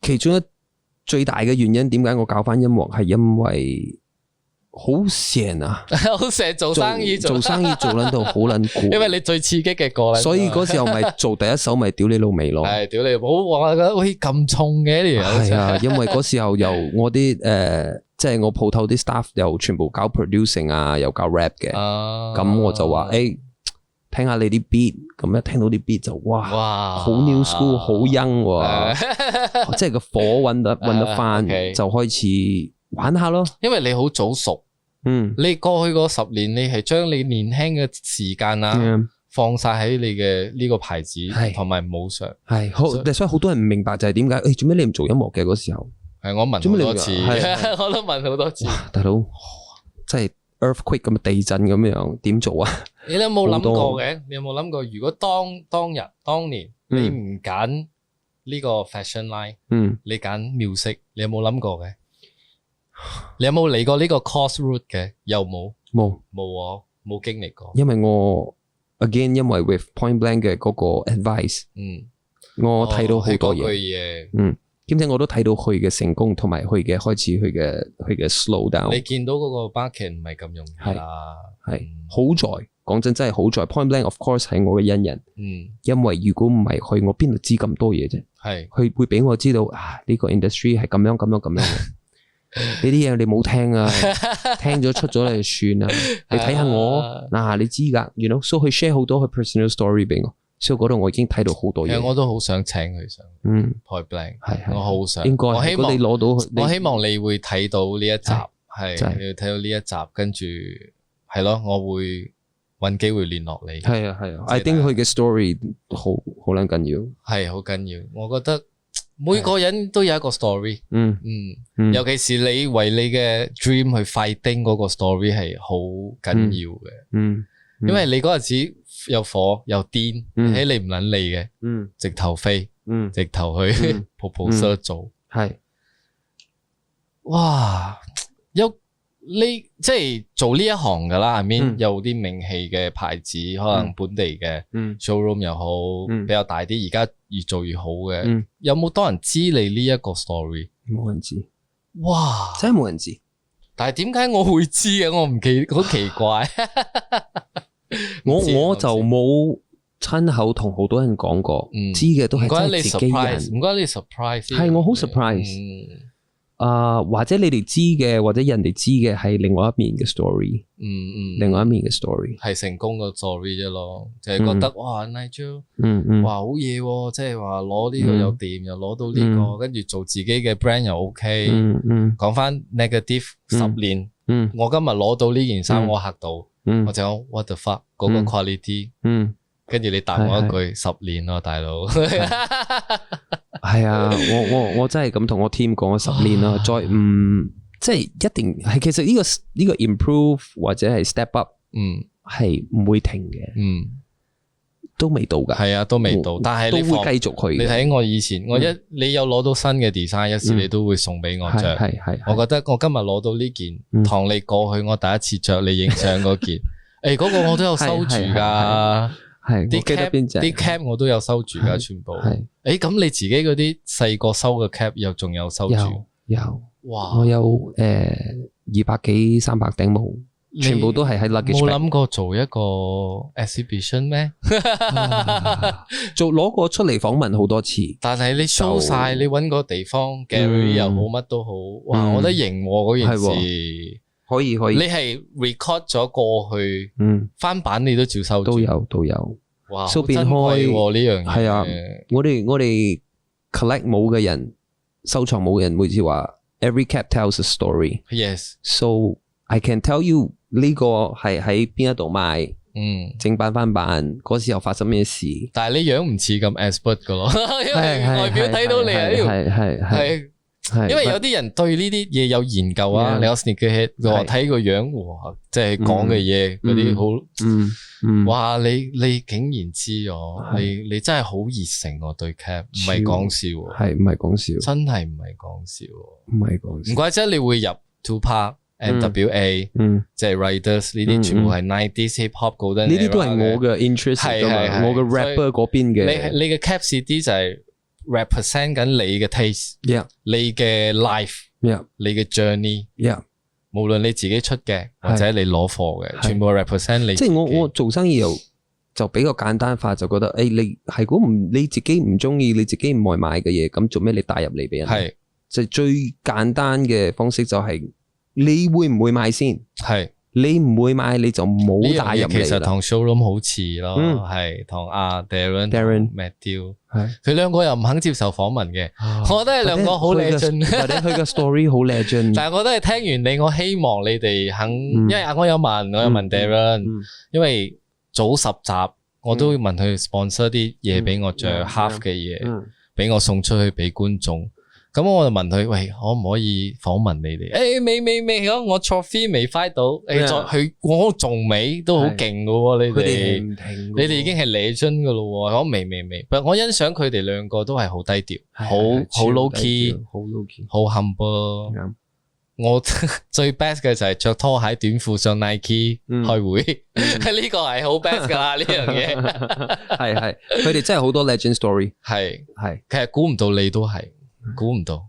Speaker 1: 其中最大嘅原因點解我搞翻音樂係因為好閒啊，
Speaker 2: 好成做生意
Speaker 1: 做撚到好撚攰，
Speaker 2: 因為你最刺激嘅歌啦，
Speaker 1: 所以嗰時候咪做第一首咪屌你老味咯，
Speaker 2: 係屌你，我覺得喂咁重嘅呢樣，
Speaker 1: 係啊，因為嗰時候由我啲即係我鋪頭啲 staff 又全部搞 producing 啊，又搞 rap 嘅，咁我就話聽下你啲 beat，咁一聽到啲 beat 就哇好 new school 好 young 喎，即係個火搵得翻，就開始玩下咯。因
Speaker 2: 為你好早熟，你過去嗰10年，你係將你年輕嘅時間啊放晒喺你嘅呢個牌子同埋舞上，係所以好多人唔明白就係點解做咩你唔做音樂嘅嗰時候？係我問好多次，我都問好多次，大佬
Speaker 1: 即係 earthquake 咁嘅地震咁樣點做啊？
Speaker 2: 你有冇諗過嘅？你有冇諗過如果當年你唔揀呢個 fashion line，你揀 music，你有冇諗過嘅？你有冇嚟過呢個 course route 嘅？有冇？冇經歷過。
Speaker 1: 因為我 again 因為 with Point Blank 嘅嗰個 advice，我睇到好多嘢，兼且我都睇到佢嘅成功同埋佢嘅開始佢嘅 slow down。
Speaker 2: 你見到嗰個 market 唔係咁容易啦，
Speaker 1: 係好在講真係好在 Point Blank of course 係我嘅恩人，因為如果唔係佢，我邊度知咁多嘢啫？係佢會俾我知道呢個 industry 係咁樣嘅。呢啲嘢你冇聽啊，聽咗出咗嚟就算啦。你睇下我嗱，你知噶，you know，所以佢 share 好多佢 personal story 俾我，所以嗰度我已經睇到好多嘢。
Speaker 2: 我都好想請佢上Point Blank，我好想。
Speaker 1: 應該，我希望你攞到，
Speaker 2: 我希望你會睇到呢一集，係你要睇到呢一集，跟住係咯，我會搵機會聯絡你。係啊，I think 佢嘅 story 好撚緊要，係好緊要，我覺得。每個人都有一個 story，尤其是你為你嘅 dream 去 fighting 嗰個 story 係好緊要嘅，因為你嗰陣時有火有癲，喺你唔撚理嘅，直頭飛，直頭去proposal做，係，哇，你即係做呢一行噶啦，I mean 有啲名氣嘅牌子，可能本地嘅 showroom 又好，比較大啲，而家越做越好嘅。有冇多人知你呢一個 story？冇人知，哇，真係冇人知。但係點解我會知嘅？我唔好奇怪。我就冇親口同好多人講過，知嘅都係真係自己人。唔該你 surprise，係我好 surprise。或者你哋知嘅，或者人哋知嘅係另外一面嘅 story，另外一面嘅 story 係成功嘅 story 啫咯，就係覺得哇 Nigel，哇好嘢喎，即係話攞呢個又掂，又攞到呢個，跟住做自己嘅 brand 又 OK，講翻 negative 10年，我今日攞到呢件衫，我嚇到，我就講 what the fuck 嗰個 quality，跟住你答我一句10年咯，大佬。係啊，我真係咁同我 team 講咗10年啦，再即係一定係，其實呢個 improve 或者係 step up，係唔會停嘅，都未到噶，係啊，都未到，但係你都會繼續去。你睇我以前，你有攞到新嘅 design，一時你都會送俾我着，係，我覺得我今日攞到呢件，同你過去我第一次着你影相嗰件，嗰個我都有收住噶。係啲 cap 我都有收住噶，全部。咁你自己嗰啲細個收嘅 cap 又仲有收住？有，哇！我有200幾300頂帽，全部都係喺 luggage bag。冇諗過做一個 exhibition 咩？攞過出嚟訪問好多次，但係你 show 晒，你搵個地方 gallery 又好，乜都好，哇！我覺得型嗰件事。可以，你係 record 咗過去，翻版你都照收住，都有，哇，好珍貴喎呢樣嘢。係啊，我哋 collect 帽嘅人，收藏帽嘅人，每次話 every cap tells a story。Yes，so I can tell you 呢個係喺邊一度賣，正版翻版嗰時候發生咩事。但係你樣唔似咁 expert 噶咯，因為外表睇到你係。因為有啲人對呢啲嘢有研究啊，你有 sneakerhead，我睇個樣，哇，即係講嘅嘢嗰啲好，哇，你竟然知咗，你真係好熱誠對 cap， 唔係講笑，係唔係講笑，真係唔係講笑，唔係講笑，唔怪之你會入 Tupac、NWA，即係 Riders 呢啲全部係 90s hip hop golden era，呢啲都係我嘅 interest，係我嘅 rapper 嗰邊嘅，你嘅 cap CD 就係 represent 緊你嘅 taste， 你嘅 life， 你嘅 journey， 無論你自己出嘅或者你攞貨嘅，全部 represent 你。
Speaker 1: 即係我做生意就比較簡單化，就覺得你係如果你自己唔中意，你自己唔愛買嘅嘢，咁做咩你帶入嚟俾人？係就最簡單嘅方式就係你會唔會買先？係。你唔會買你就冇帶入嚟。
Speaker 2: 其實同 showroom 好似咯，係同阿 Darren、Matthew， 佢兩個又唔肯接受訪問嘅，我覺得係兩個好 legend，
Speaker 1: 或者佢個 story 好 legend。
Speaker 2: 但係我都係聽完你，我希望你哋肯，因為我有問 Darren， 因為早10集我都問佢 sponsor 啲嘢俾我着 half 嘅嘢，俾我送出去俾觀眾。咁我就問佢，喂，可唔可以訪問你哋？未，我 trophy 未 fight 到，我仲未都好勁噶喎，你哋已經係legend噶咯喎，我未，不過我欣賞佢哋兩個都係好低調，好 low key， 好 humble。我最 best 嘅就係着拖鞋短褲上 Nike 開會，呢個係好 best 噶啦呢樣嘢。
Speaker 1: 係，佢哋真係好多 legend story。係，
Speaker 2: 其實估唔到你都係。估唔到，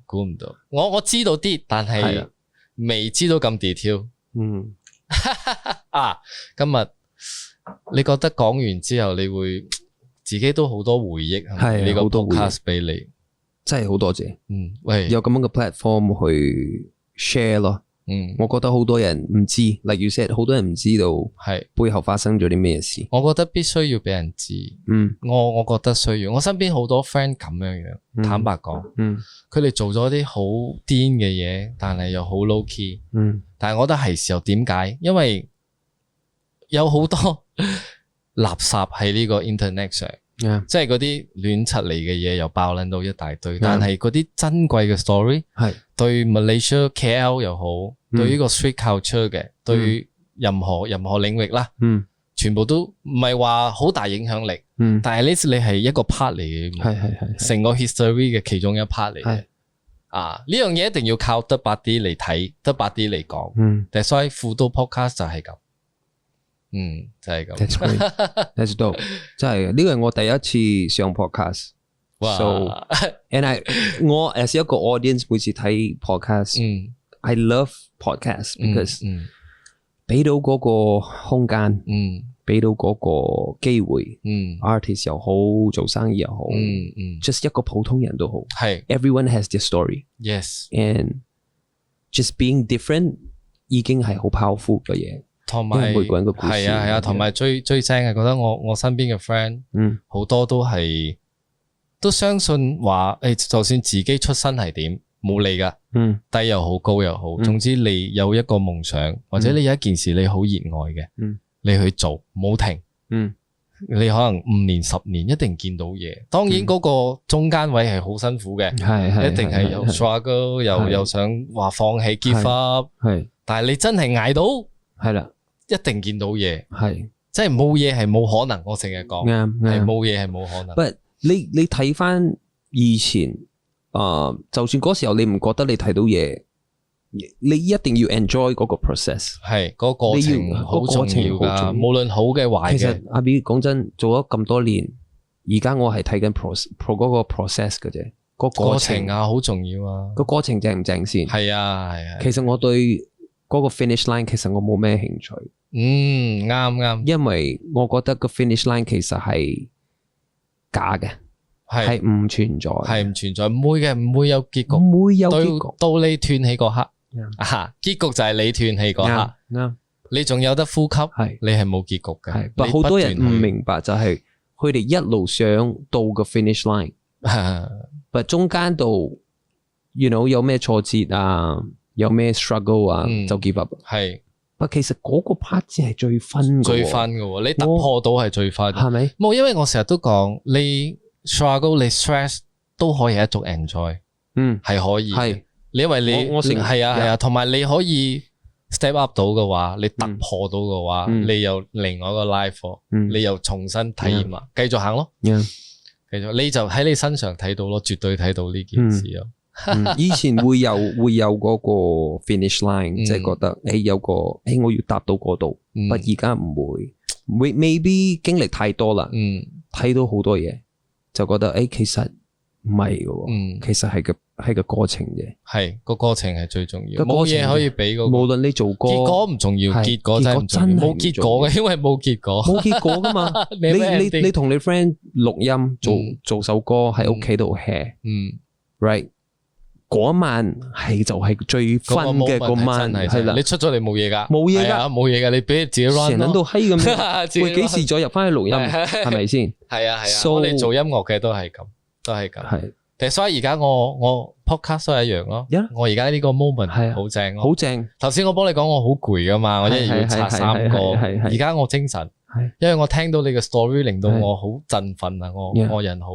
Speaker 2: 我知道啲，但係未知道咁 detail。今日你覺得講完之後，你會自己都好多回憶，係呢個 podcast 俾你，
Speaker 1: 真係好多謝。喂，有咁樣嘅 platform 去 share 咯。我覺得好多人唔知，例如 said 好多人唔知道係背後發生咗啲咩事。
Speaker 2: 我覺得必須要俾人知。我覺得需要。我身邊好多 friend 咁樣，坦白講，佢哋做咗啲好癲嘅嘢，但係又好 low key。但係我覺得係時候，點解？因為有好多垃圾喺呢個 internet 上。即係嗰啲亂七嚟嘅嘢又爆撚到一大堆，但係嗰啲珍貴嘅 story 係對 Malaysia KL 又好，對呢個 street culture 嘅，對任何領域啦，全部都唔係話好大影響力，但係呢次你係一個 part 嚟嘅，係成個 history 嘅其中一 part 嚟嘅，呢樣嘢一定要靠得白啲嚟睇，得白啲嚟講，但係所以輔導 podcast 就係咁。就係咁。
Speaker 1: That's great. That's dope. 真係呢個係我第一次上 podcast。So and 我 as 一個 audience 每次睇 podcast，I love podcast because 俾到嗰個空間，俾到嗰個機會，artist 又好，做生意又好，just 一個普通人都好，係 everyone has their story. Yes. And just being different 已經係好 powerful 嘅嘢。同埋每個人嘅故事係
Speaker 2: 啊，同埋最正係覺得我身邊嘅 friend，好多都相信話，就算自己出身係點，冇理噶，低又好，高又好，總之你有一個夢想，或者你有一件事你好熱愛嘅，你去做，唔好停，你可能5年10年一定見到嘢。當然嗰個中間位係好辛苦嘅，一定係有 struggle，又想話放棄 give up，但係你真係捱到，係啦。一定見到嘢，係即係冇嘢係冇可能。我成日講，係冇嘢係冇可能。
Speaker 1: 不，你睇翻以前，就算嗰時候你唔覺得你睇到嘢，你一定要 enjoy 嗰個 process，
Speaker 2: 係嗰個過程好重要噶。無論好嘅壞嘅。
Speaker 1: 其實阿 B 講真，做咗咁多年，而家我係睇緊 嗰個 process 嘅啫，個過程
Speaker 2: 啊好重要啊。
Speaker 1: 個過程正唔正先？
Speaker 2: 係啊。
Speaker 1: 其實我對嗰個 finish line 其實我冇咩興趣。
Speaker 2: 啱，
Speaker 1: 因為我覺得個 finish line 其實係假嘅，係唔存在，
Speaker 2: 唔會有結局，
Speaker 1: 唔會有結局
Speaker 2: 到你斷氣嗰刻，結局就係你斷氣嗰刻，你仲有得呼吸，你係冇結局嘅。
Speaker 1: 但好多人唔明白就係佢哋一路上到個 finish line， 但中間度 有咩挫折啊，有咩 struggle 啊，就 give up。係。其實嗰個 part 先係最分
Speaker 2: 嘅，你突破到係最分，
Speaker 1: 係咪？
Speaker 2: 冇，因為我成日都講，你 struggle 你 stress 都可以係一種 enjoy，係可以，係，因為你係啊，同埋你可以 step up 到嘅話，你突破到嘅話，你又另外一個 life，你又重新體驗啦，繼續行咯，繼續，你就喺你身上睇到咯，絕對睇到呢件事咯。
Speaker 1: 以前會有嗰個 finish line，即係覺得有個我要達到嗰度，不過而家唔會，maybe 經歷太多啦，睇到好多嘢，就覺得其實唔係嘅，其實係個過程啫。
Speaker 2: 係個過程係最重要，冇嘢可以比嗰個。
Speaker 1: 無論你做歌，
Speaker 2: 結果唔重要，結果真係唔重要，冇結果嘅，因為冇結果，
Speaker 1: 冇結果噶嘛。你同你 friend 錄音做首歌喺屋企度 hea，right？嗰晚係就係最分嘅嗰晚，係啦。
Speaker 2: 你出咗嚟冇嘢噶，
Speaker 1: 冇嘢噶，
Speaker 2: 冇嘢噶，你俾自己 run
Speaker 1: 成日都閪咁樣。喂，幾時再入翻去錄音？係咪先？
Speaker 2: 係啊，我哋做音樂嘅都係咁，係。所以而家我 podcast 都係一樣咯。我而家呢個 moment 好正，
Speaker 1: 好正。
Speaker 2: 頭先我幫你講我好攰噶嘛，我一日要刷3個，而家我精神。因為我聽到你嘅 story 令到我好振奮啊！我人好，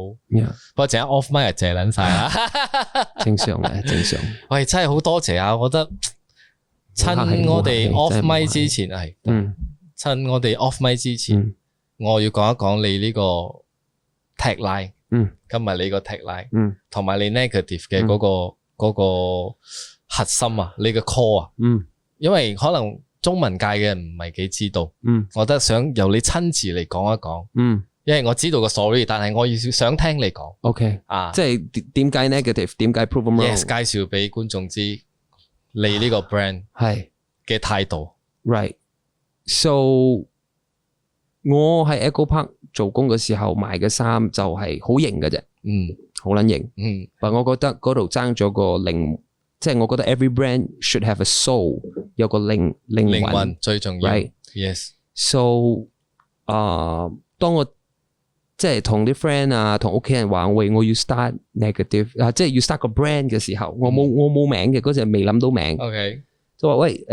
Speaker 2: 不過陣間 off mic 謝撚晒啊！
Speaker 1: 正常嘅，正常。
Speaker 2: 喂，真係好多謝啊！我覺得趁我哋 off mic 之前係，趁我哋 off mic 之前，我要講一講你呢個 tagline，今日你個 tagline，同埋你 negative 嘅嗰個核心啊，你嘅 core 啊，因為可能。中文界嘅人唔係幾知道，我覺得想由你親自嚟講一講，因為我知道個 story，但係我想聽你講
Speaker 1: ，OK，即係點解 negative， 點解 prove them wrong？
Speaker 2: Yes， 介紹俾觀眾知你呢個 brand 係嘅態度
Speaker 1: ，right？So 我喺 Echo Park 做工嘅時候賣嘅衫就係好型嘅啫，好撚型，但我覺得嗰度爭咗個靈。即係我覺得 every brand should have a soul， 有個靈魂
Speaker 2: 最重要。
Speaker 1: Right?
Speaker 2: Yes.
Speaker 1: So，當我即係同啲 friend 啊，同屋企人話喂，我要 start negative 即係要 start 個 brand 嘅時候，我冇名嘅，嗰陣未諗到名。
Speaker 2: OK，
Speaker 1: 就話喂，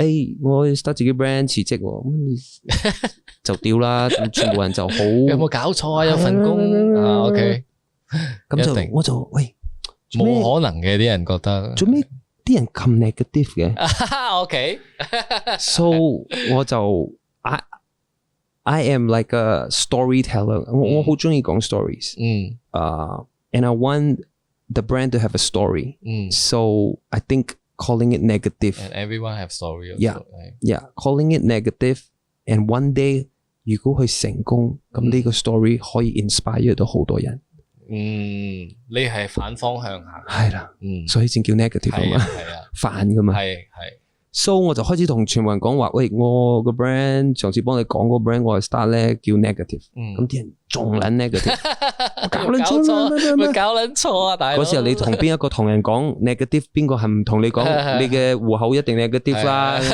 Speaker 1: 我要 start 自己 brand 辭職，咁就掉啦，全部人就好。
Speaker 2: 有冇搞錯啊？有份工OK，
Speaker 1: 咁就我就喂，
Speaker 2: 冇可能嘅，啲人覺得
Speaker 1: 做咩？啲人咁 negative 嘅，OK，so 我就 I am like a storyteller， 我好中意講 stories，and I want the brand to have a story，so I think calling it negative，and
Speaker 2: everyone have
Speaker 1: story，yeah，calling it negative，and one day 如果佢成功，咁呢個 story 可以 inspire 到好多人。
Speaker 2: 你係反方向行，
Speaker 1: 係啦，所以先叫 negative 啊嘛，反噶嘛，係。So 我就開始同全部人講話，喂，我個 brand 上次幫你講個 brand 我係 start 咧叫 negative，咁啲人仲撚 negative， 搞撚錯，
Speaker 2: 咪搞撚錯啊！大佬，
Speaker 1: 嗰時候你同邊一個同人講 negative， 邊個係唔同你講你嘅戶口一定 negative 啦，即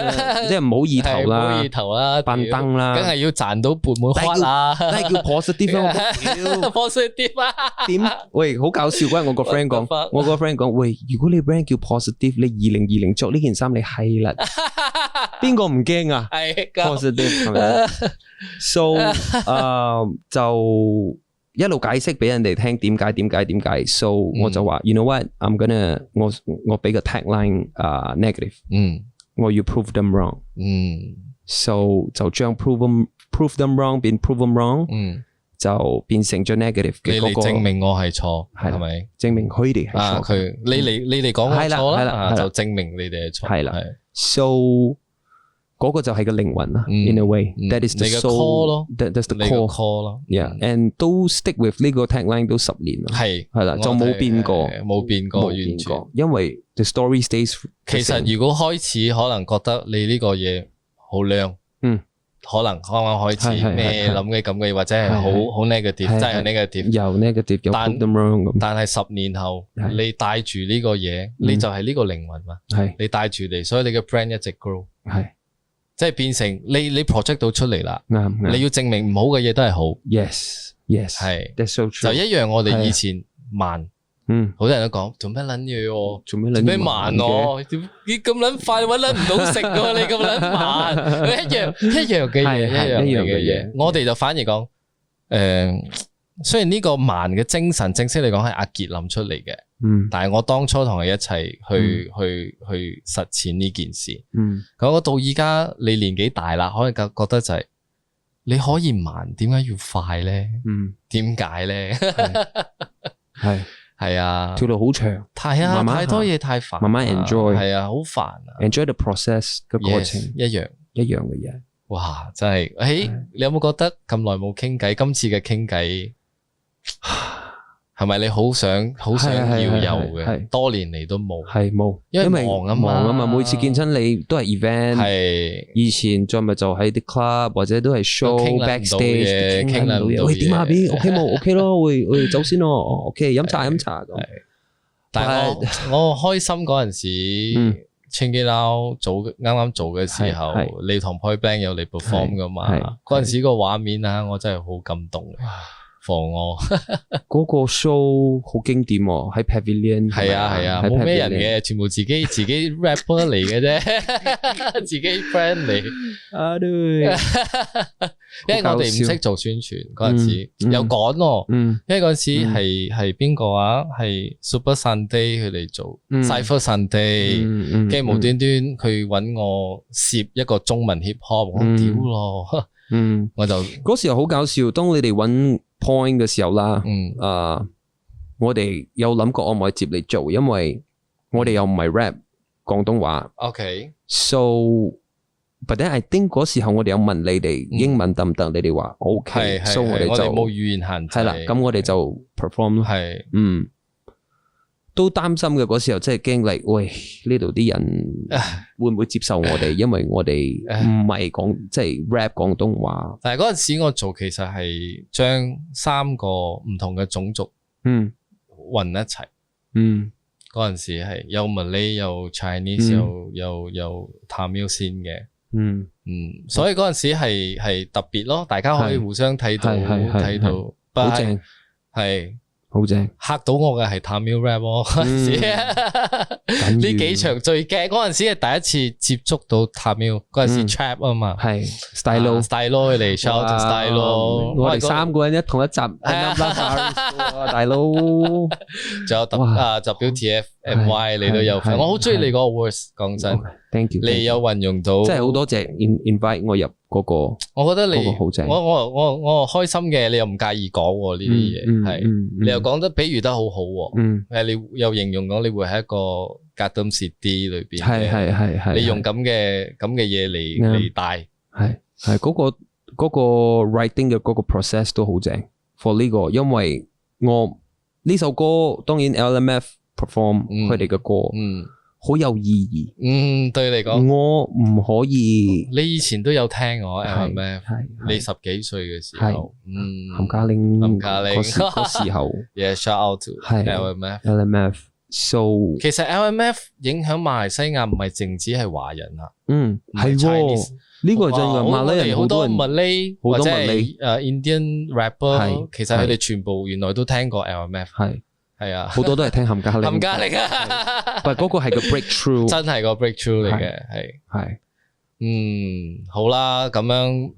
Speaker 1: 係唔好意頭啦，
Speaker 2: 唔好意頭啦，
Speaker 1: 扮燈啦，
Speaker 2: 梗係要賺到盤滿開啦，
Speaker 1: 但係叫 positive 啊
Speaker 2: ，positive 啊，
Speaker 1: 點？喂，好搞笑，嗰日我個 friend 講，喂，如果你 brand 叫 positive， 你2020着呢件衫你係啦，邊個唔驚啊？係 positive 係咪 ？So 就一路解釋俾人哋聽點解 ，so 我就話 ，you know what，I'm gonna 我俾個 tagline negative， 我要 prove them wrong，so 就將 prove them wrong 變 prove them wrong，就變成咗 negative 嘅嗰個，
Speaker 2: 你嚟證明我係錯，係咪？
Speaker 1: 證明佢哋係錯，
Speaker 2: 你嚟講我錯啦，就證明你哋係錯，係啦
Speaker 1: ，so。嗰個就係個靈魂啦 ，in a way，that is the soul，that's the core 咯 ，yeah，and 都 stick with 呢個 tagline 都10年啦，係啦，就冇變過，完全，因為 the story stays。
Speaker 2: 其實如果開始可能覺得你呢個嘢好靚，可能啱啱開始咩諗嘅咁嘅，或者係好 negative， 真係 negative，
Speaker 1: 又 negative， 又 put them wrong 咁。
Speaker 2: 但係10年後，你帶住呢個嘢，你就係呢個靈魂嘛，你帶住嚟，所以你嘅 brand 一直 grow， 係。即係變成你 project 到出嚟啦，你要證明唔好嘅嘢都係好
Speaker 1: ，yes，係 ，that's so true，
Speaker 2: 就一樣我哋以前慢，好多人都講做咩撚嘢，做咩慢喎，點咁撚快搵撚唔到食喎，你咁撚慢，一樣嘅嘢，一樣嘅嘢，我哋就反而講，雖然呢個慢嘅精神正式嚟講係阿傑諗出嚟嘅，但係我當初同佢一齊去實踐呢件事，咁到依家你年紀大啦，可能覺得就係你可以慢，點解要快咧？點解咧？係啊，
Speaker 1: 條路好長，
Speaker 2: 係啊，太多嘢太煩，
Speaker 1: 慢慢 enjoy，
Speaker 2: 係啊，好煩啊
Speaker 1: ，enjoy the process 嘅過程，
Speaker 2: 一樣
Speaker 1: 嘅嘢。
Speaker 2: 哇，真係，你有冇覺得咁耐冇傾偈？今次嘅傾偈。係咪你好想要有嘅？多年嚟都冇，
Speaker 1: 係冇，
Speaker 2: 因為忙啊嘛，
Speaker 1: 每次見親你都係 event，
Speaker 2: 係
Speaker 1: 以前再咪就喺啲 club 或者都係 show backstage 傾唔到嘢，喂點啊邊 OK 冇 OK 咯，喂走先咯 ，OK 飲茶咁。
Speaker 2: 但係我開心嗰陣時。千幾撈啱啱做嘅時候，你同 Point Blank 有嚟 perform 噶嘛？嗰陣時個畫面啊，我真係好感動。放我
Speaker 1: 嗰個 show 好經典喎，喺 Pavilion
Speaker 2: 係啊，冇咩人嘅，全部自己 rapper 嚟嘅啫，自己 friend 嚟。因為我哋唔識做宣傳嗰陣時，有趕喎。因為嗰陣時係邊個啊？係 Super Sunday 佢哋做 Cypher Sunday，跟住無端端佢揾我攝一個中文 hip hop，我屌咯。我就
Speaker 1: 嗰時候好搞笑，當你哋揾 Point 嘅時候啦，我哋有諗過可唔可以接你做，因為我哋又唔係 rap 廣東話。OK，so but then I think 嗰時候我哋有問你哋英文得唔得，你哋話 OK，so 我哋就冇
Speaker 2: 語言限制。
Speaker 1: 係啦，咁我哋就 perform 咯。係，都擔心嘅嗰時候，即係驚嚟，喂呢度啲人會唔會接受我哋？因為我哋唔係講即係 rap 廣東話。
Speaker 2: 但係嗰陣時我做其實係將3個唔同嘅種族混一齊。嗰陣時係有 Malay 有 Chinese 有 Tamil 先嘅。所以嗰陣時係特別咯，大家可以互相睇到，
Speaker 1: 好正
Speaker 2: 係。
Speaker 1: 好正，
Speaker 2: 嚇到我嘅係 Tamil rap 嗰陣時，呢幾場最驚嗰陣時係第一次接觸到 Tamil，嗰陣時 trap 啊嘛，
Speaker 1: 係 Stylo
Speaker 2: 佢哋 shout to Stylo，
Speaker 1: 我哋3個人一同一集，大佬，
Speaker 2: 仲有WTF、MY 你都有份，我好中意你嗰個 words， 講真
Speaker 1: ，thank you，
Speaker 2: 你有運用到，
Speaker 1: 真係好多謝 invite 我入嗰個，
Speaker 2: 我覺得你
Speaker 1: 好正，
Speaker 2: 我開心嘅，你又唔介意講呢啲嘢，係，你又講得比喻得好好，你又形容講你會喺一個 Garden City 裏邊，係，你用咁嘅嘢嚟帶，
Speaker 1: 係嗰個 writing 嘅嗰個 process 都好正 for 呢個，因為我呢首歌當然 LMF perform 佢哋嘅歌，好有意義。
Speaker 2: 對你嚟講，
Speaker 1: 我唔可以。
Speaker 2: 你以前都有聽我 LMF，你10幾歲嘅時候，
Speaker 1: 冚家拎嗰時候
Speaker 2: ，yeah shout out to
Speaker 1: LMF。So
Speaker 2: 其實 LMF 影響馬來西亞唔係淨止係華人啊，
Speaker 1: 係喎，呢個真嘅。馬來人
Speaker 2: 好多 Malay 或者係Indian rapper，其實佢哋全部原來都聽過 LMF。係啊，
Speaker 1: 好多都係聽冚家拎。
Speaker 2: 冚家拎啊！
Speaker 1: 但嗰個係個 breakthrough，
Speaker 2: 真係個 breakthrough 嚟嘅，係。好啦，咁樣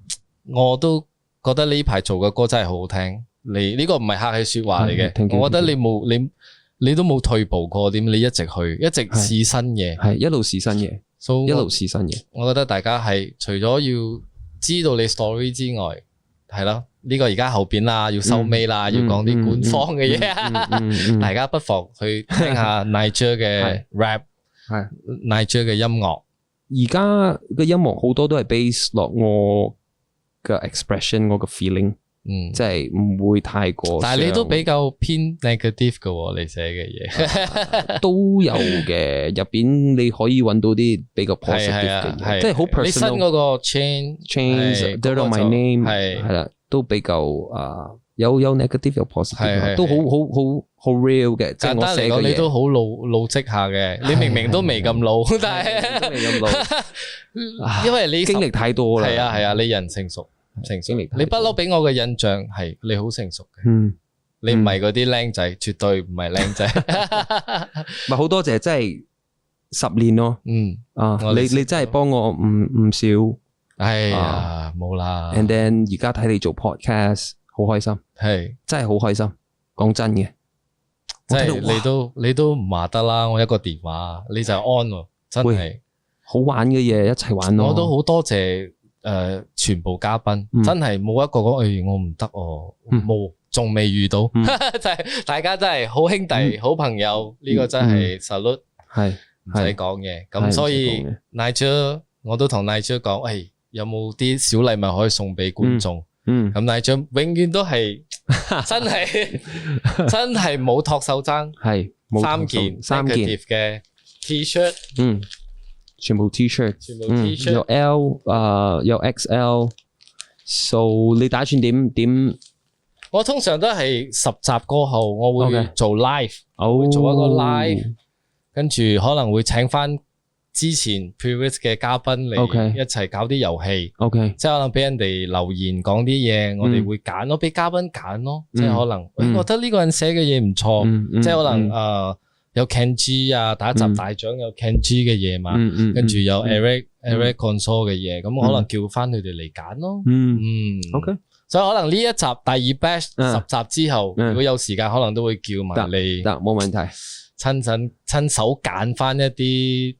Speaker 2: 我都覺得呢排做嘅歌真係好好聽。你呢個唔係客氣說話嚟嘅，我覺得你都冇退步過，點你一直去，一直試新嘢，
Speaker 1: 係一路試新嘢，一路試新嘢。
Speaker 2: 我覺得大家係除咗要知道你 story 之外，係咯。呢個而家後邊啦，要收尾啦，要講啲官方嘅嘢，大家不妨去聽下 Nigel 嘅 rap，Nigel 嘅音樂。
Speaker 1: 而家嘅音樂好多都係 base 落我嘅 expression， 我嘅 feeling，即係唔會太過。
Speaker 2: 但係你都比較偏 negative 嘅，你寫嘅嘢
Speaker 1: 都有嘅，入邊你可以揾到啲比較 positive 嘅嘢，即係好 personal。你
Speaker 2: 新嗰個 change，dirt
Speaker 1: on my name 係啦。都比較有 negative 有 positive， 都好 real 嘅。
Speaker 2: 簡單嚟講，你都好老積下嘅。你明明都未咁老，但係都未咁老，因為你
Speaker 1: 經歷太多啦。
Speaker 2: 係啊，你人成熟，你不嬲俾我嘅印象係你好成熟嘅。你唔係嗰啲僆仔，絕對唔係僆仔。
Speaker 1: 咪好多謝，真係10年咯。你真係幫我唔少。
Speaker 2: 哎呀，冇啦。
Speaker 1: And then 而家睇你做 podcast， 好開心，係真係好開心。講真嘅，
Speaker 2: 即係你都唔話得啦。我一個電話你就安喎，真係
Speaker 1: 好玩嘅嘢一齊玩咯。
Speaker 2: 我都好多謝全部嘉賓，真係冇一個講我唔得哦，冇，仲未遇到，就係大家真係好兄弟、好朋友，呢個真係 salute，係唔使講嘅。咁所以 Nigel， 我都同 Nigel 講，有冇啲小禮物可以送俾觀眾？咁但係獎永遠都係真係冇托手踭，係3件嘅 T-shirt，
Speaker 1: 全部 T-shirt， 有 L 有 XL， so 你打算點？
Speaker 2: 我通常都係10集過後，我會做 live， 我會做一個 live， 跟住可能會請翻之前 previous 嘅嘉賓嚟一齊搞啲遊戲，即係可能俾人哋留言講啲嘢，我哋會揀咯，俾嘉賓揀咯，即係可能我覺得呢個人寫嘅嘢唔錯，即係可能有 Ken G 啊，第一集大獎有 Ken G 嘅嘢嘛，跟住有 Eric Console 嘅嘢，咁可能叫翻佢哋嚟揀咯。
Speaker 1: OK，
Speaker 2: 所以可能呢一集第2 batch 10集之後，如果有時間，可能都會叫埋你，
Speaker 1: 得冇問題，
Speaker 2: 親手揀翻一啲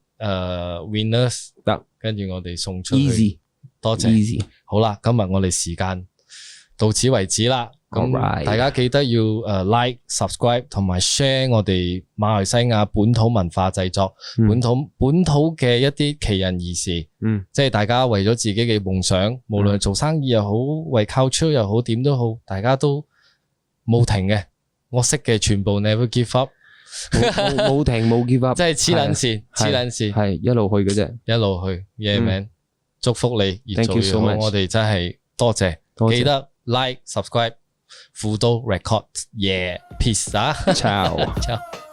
Speaker 2: winners， 得，跟住我哋送出去。
Speaker 1: Easy，
Speaker 2: 多謝。Easy， 好啦，今日我哋時間到此為止啦。咁大家記得要like、subscribe 同埋 share 我哋馬來西亞本土文化製作，本土嘅一啲奇人異事，即係大家為咗自己嘅夢想，無論做生意又好，為culture又好，點都好，大家都冇停嘅。我識嘅全部 never give up，
Speaker 1: 冇停冇 give up，
Speaker 2: 即係黐撚線，
Speaker 1: 係一路去嘅啫，
Speaker 2: 一路去。Yeah man，祝福你越做越好，我哋真係多謝，記得 like、subscribe。輔導 record，yeah，peace 啊，ciao。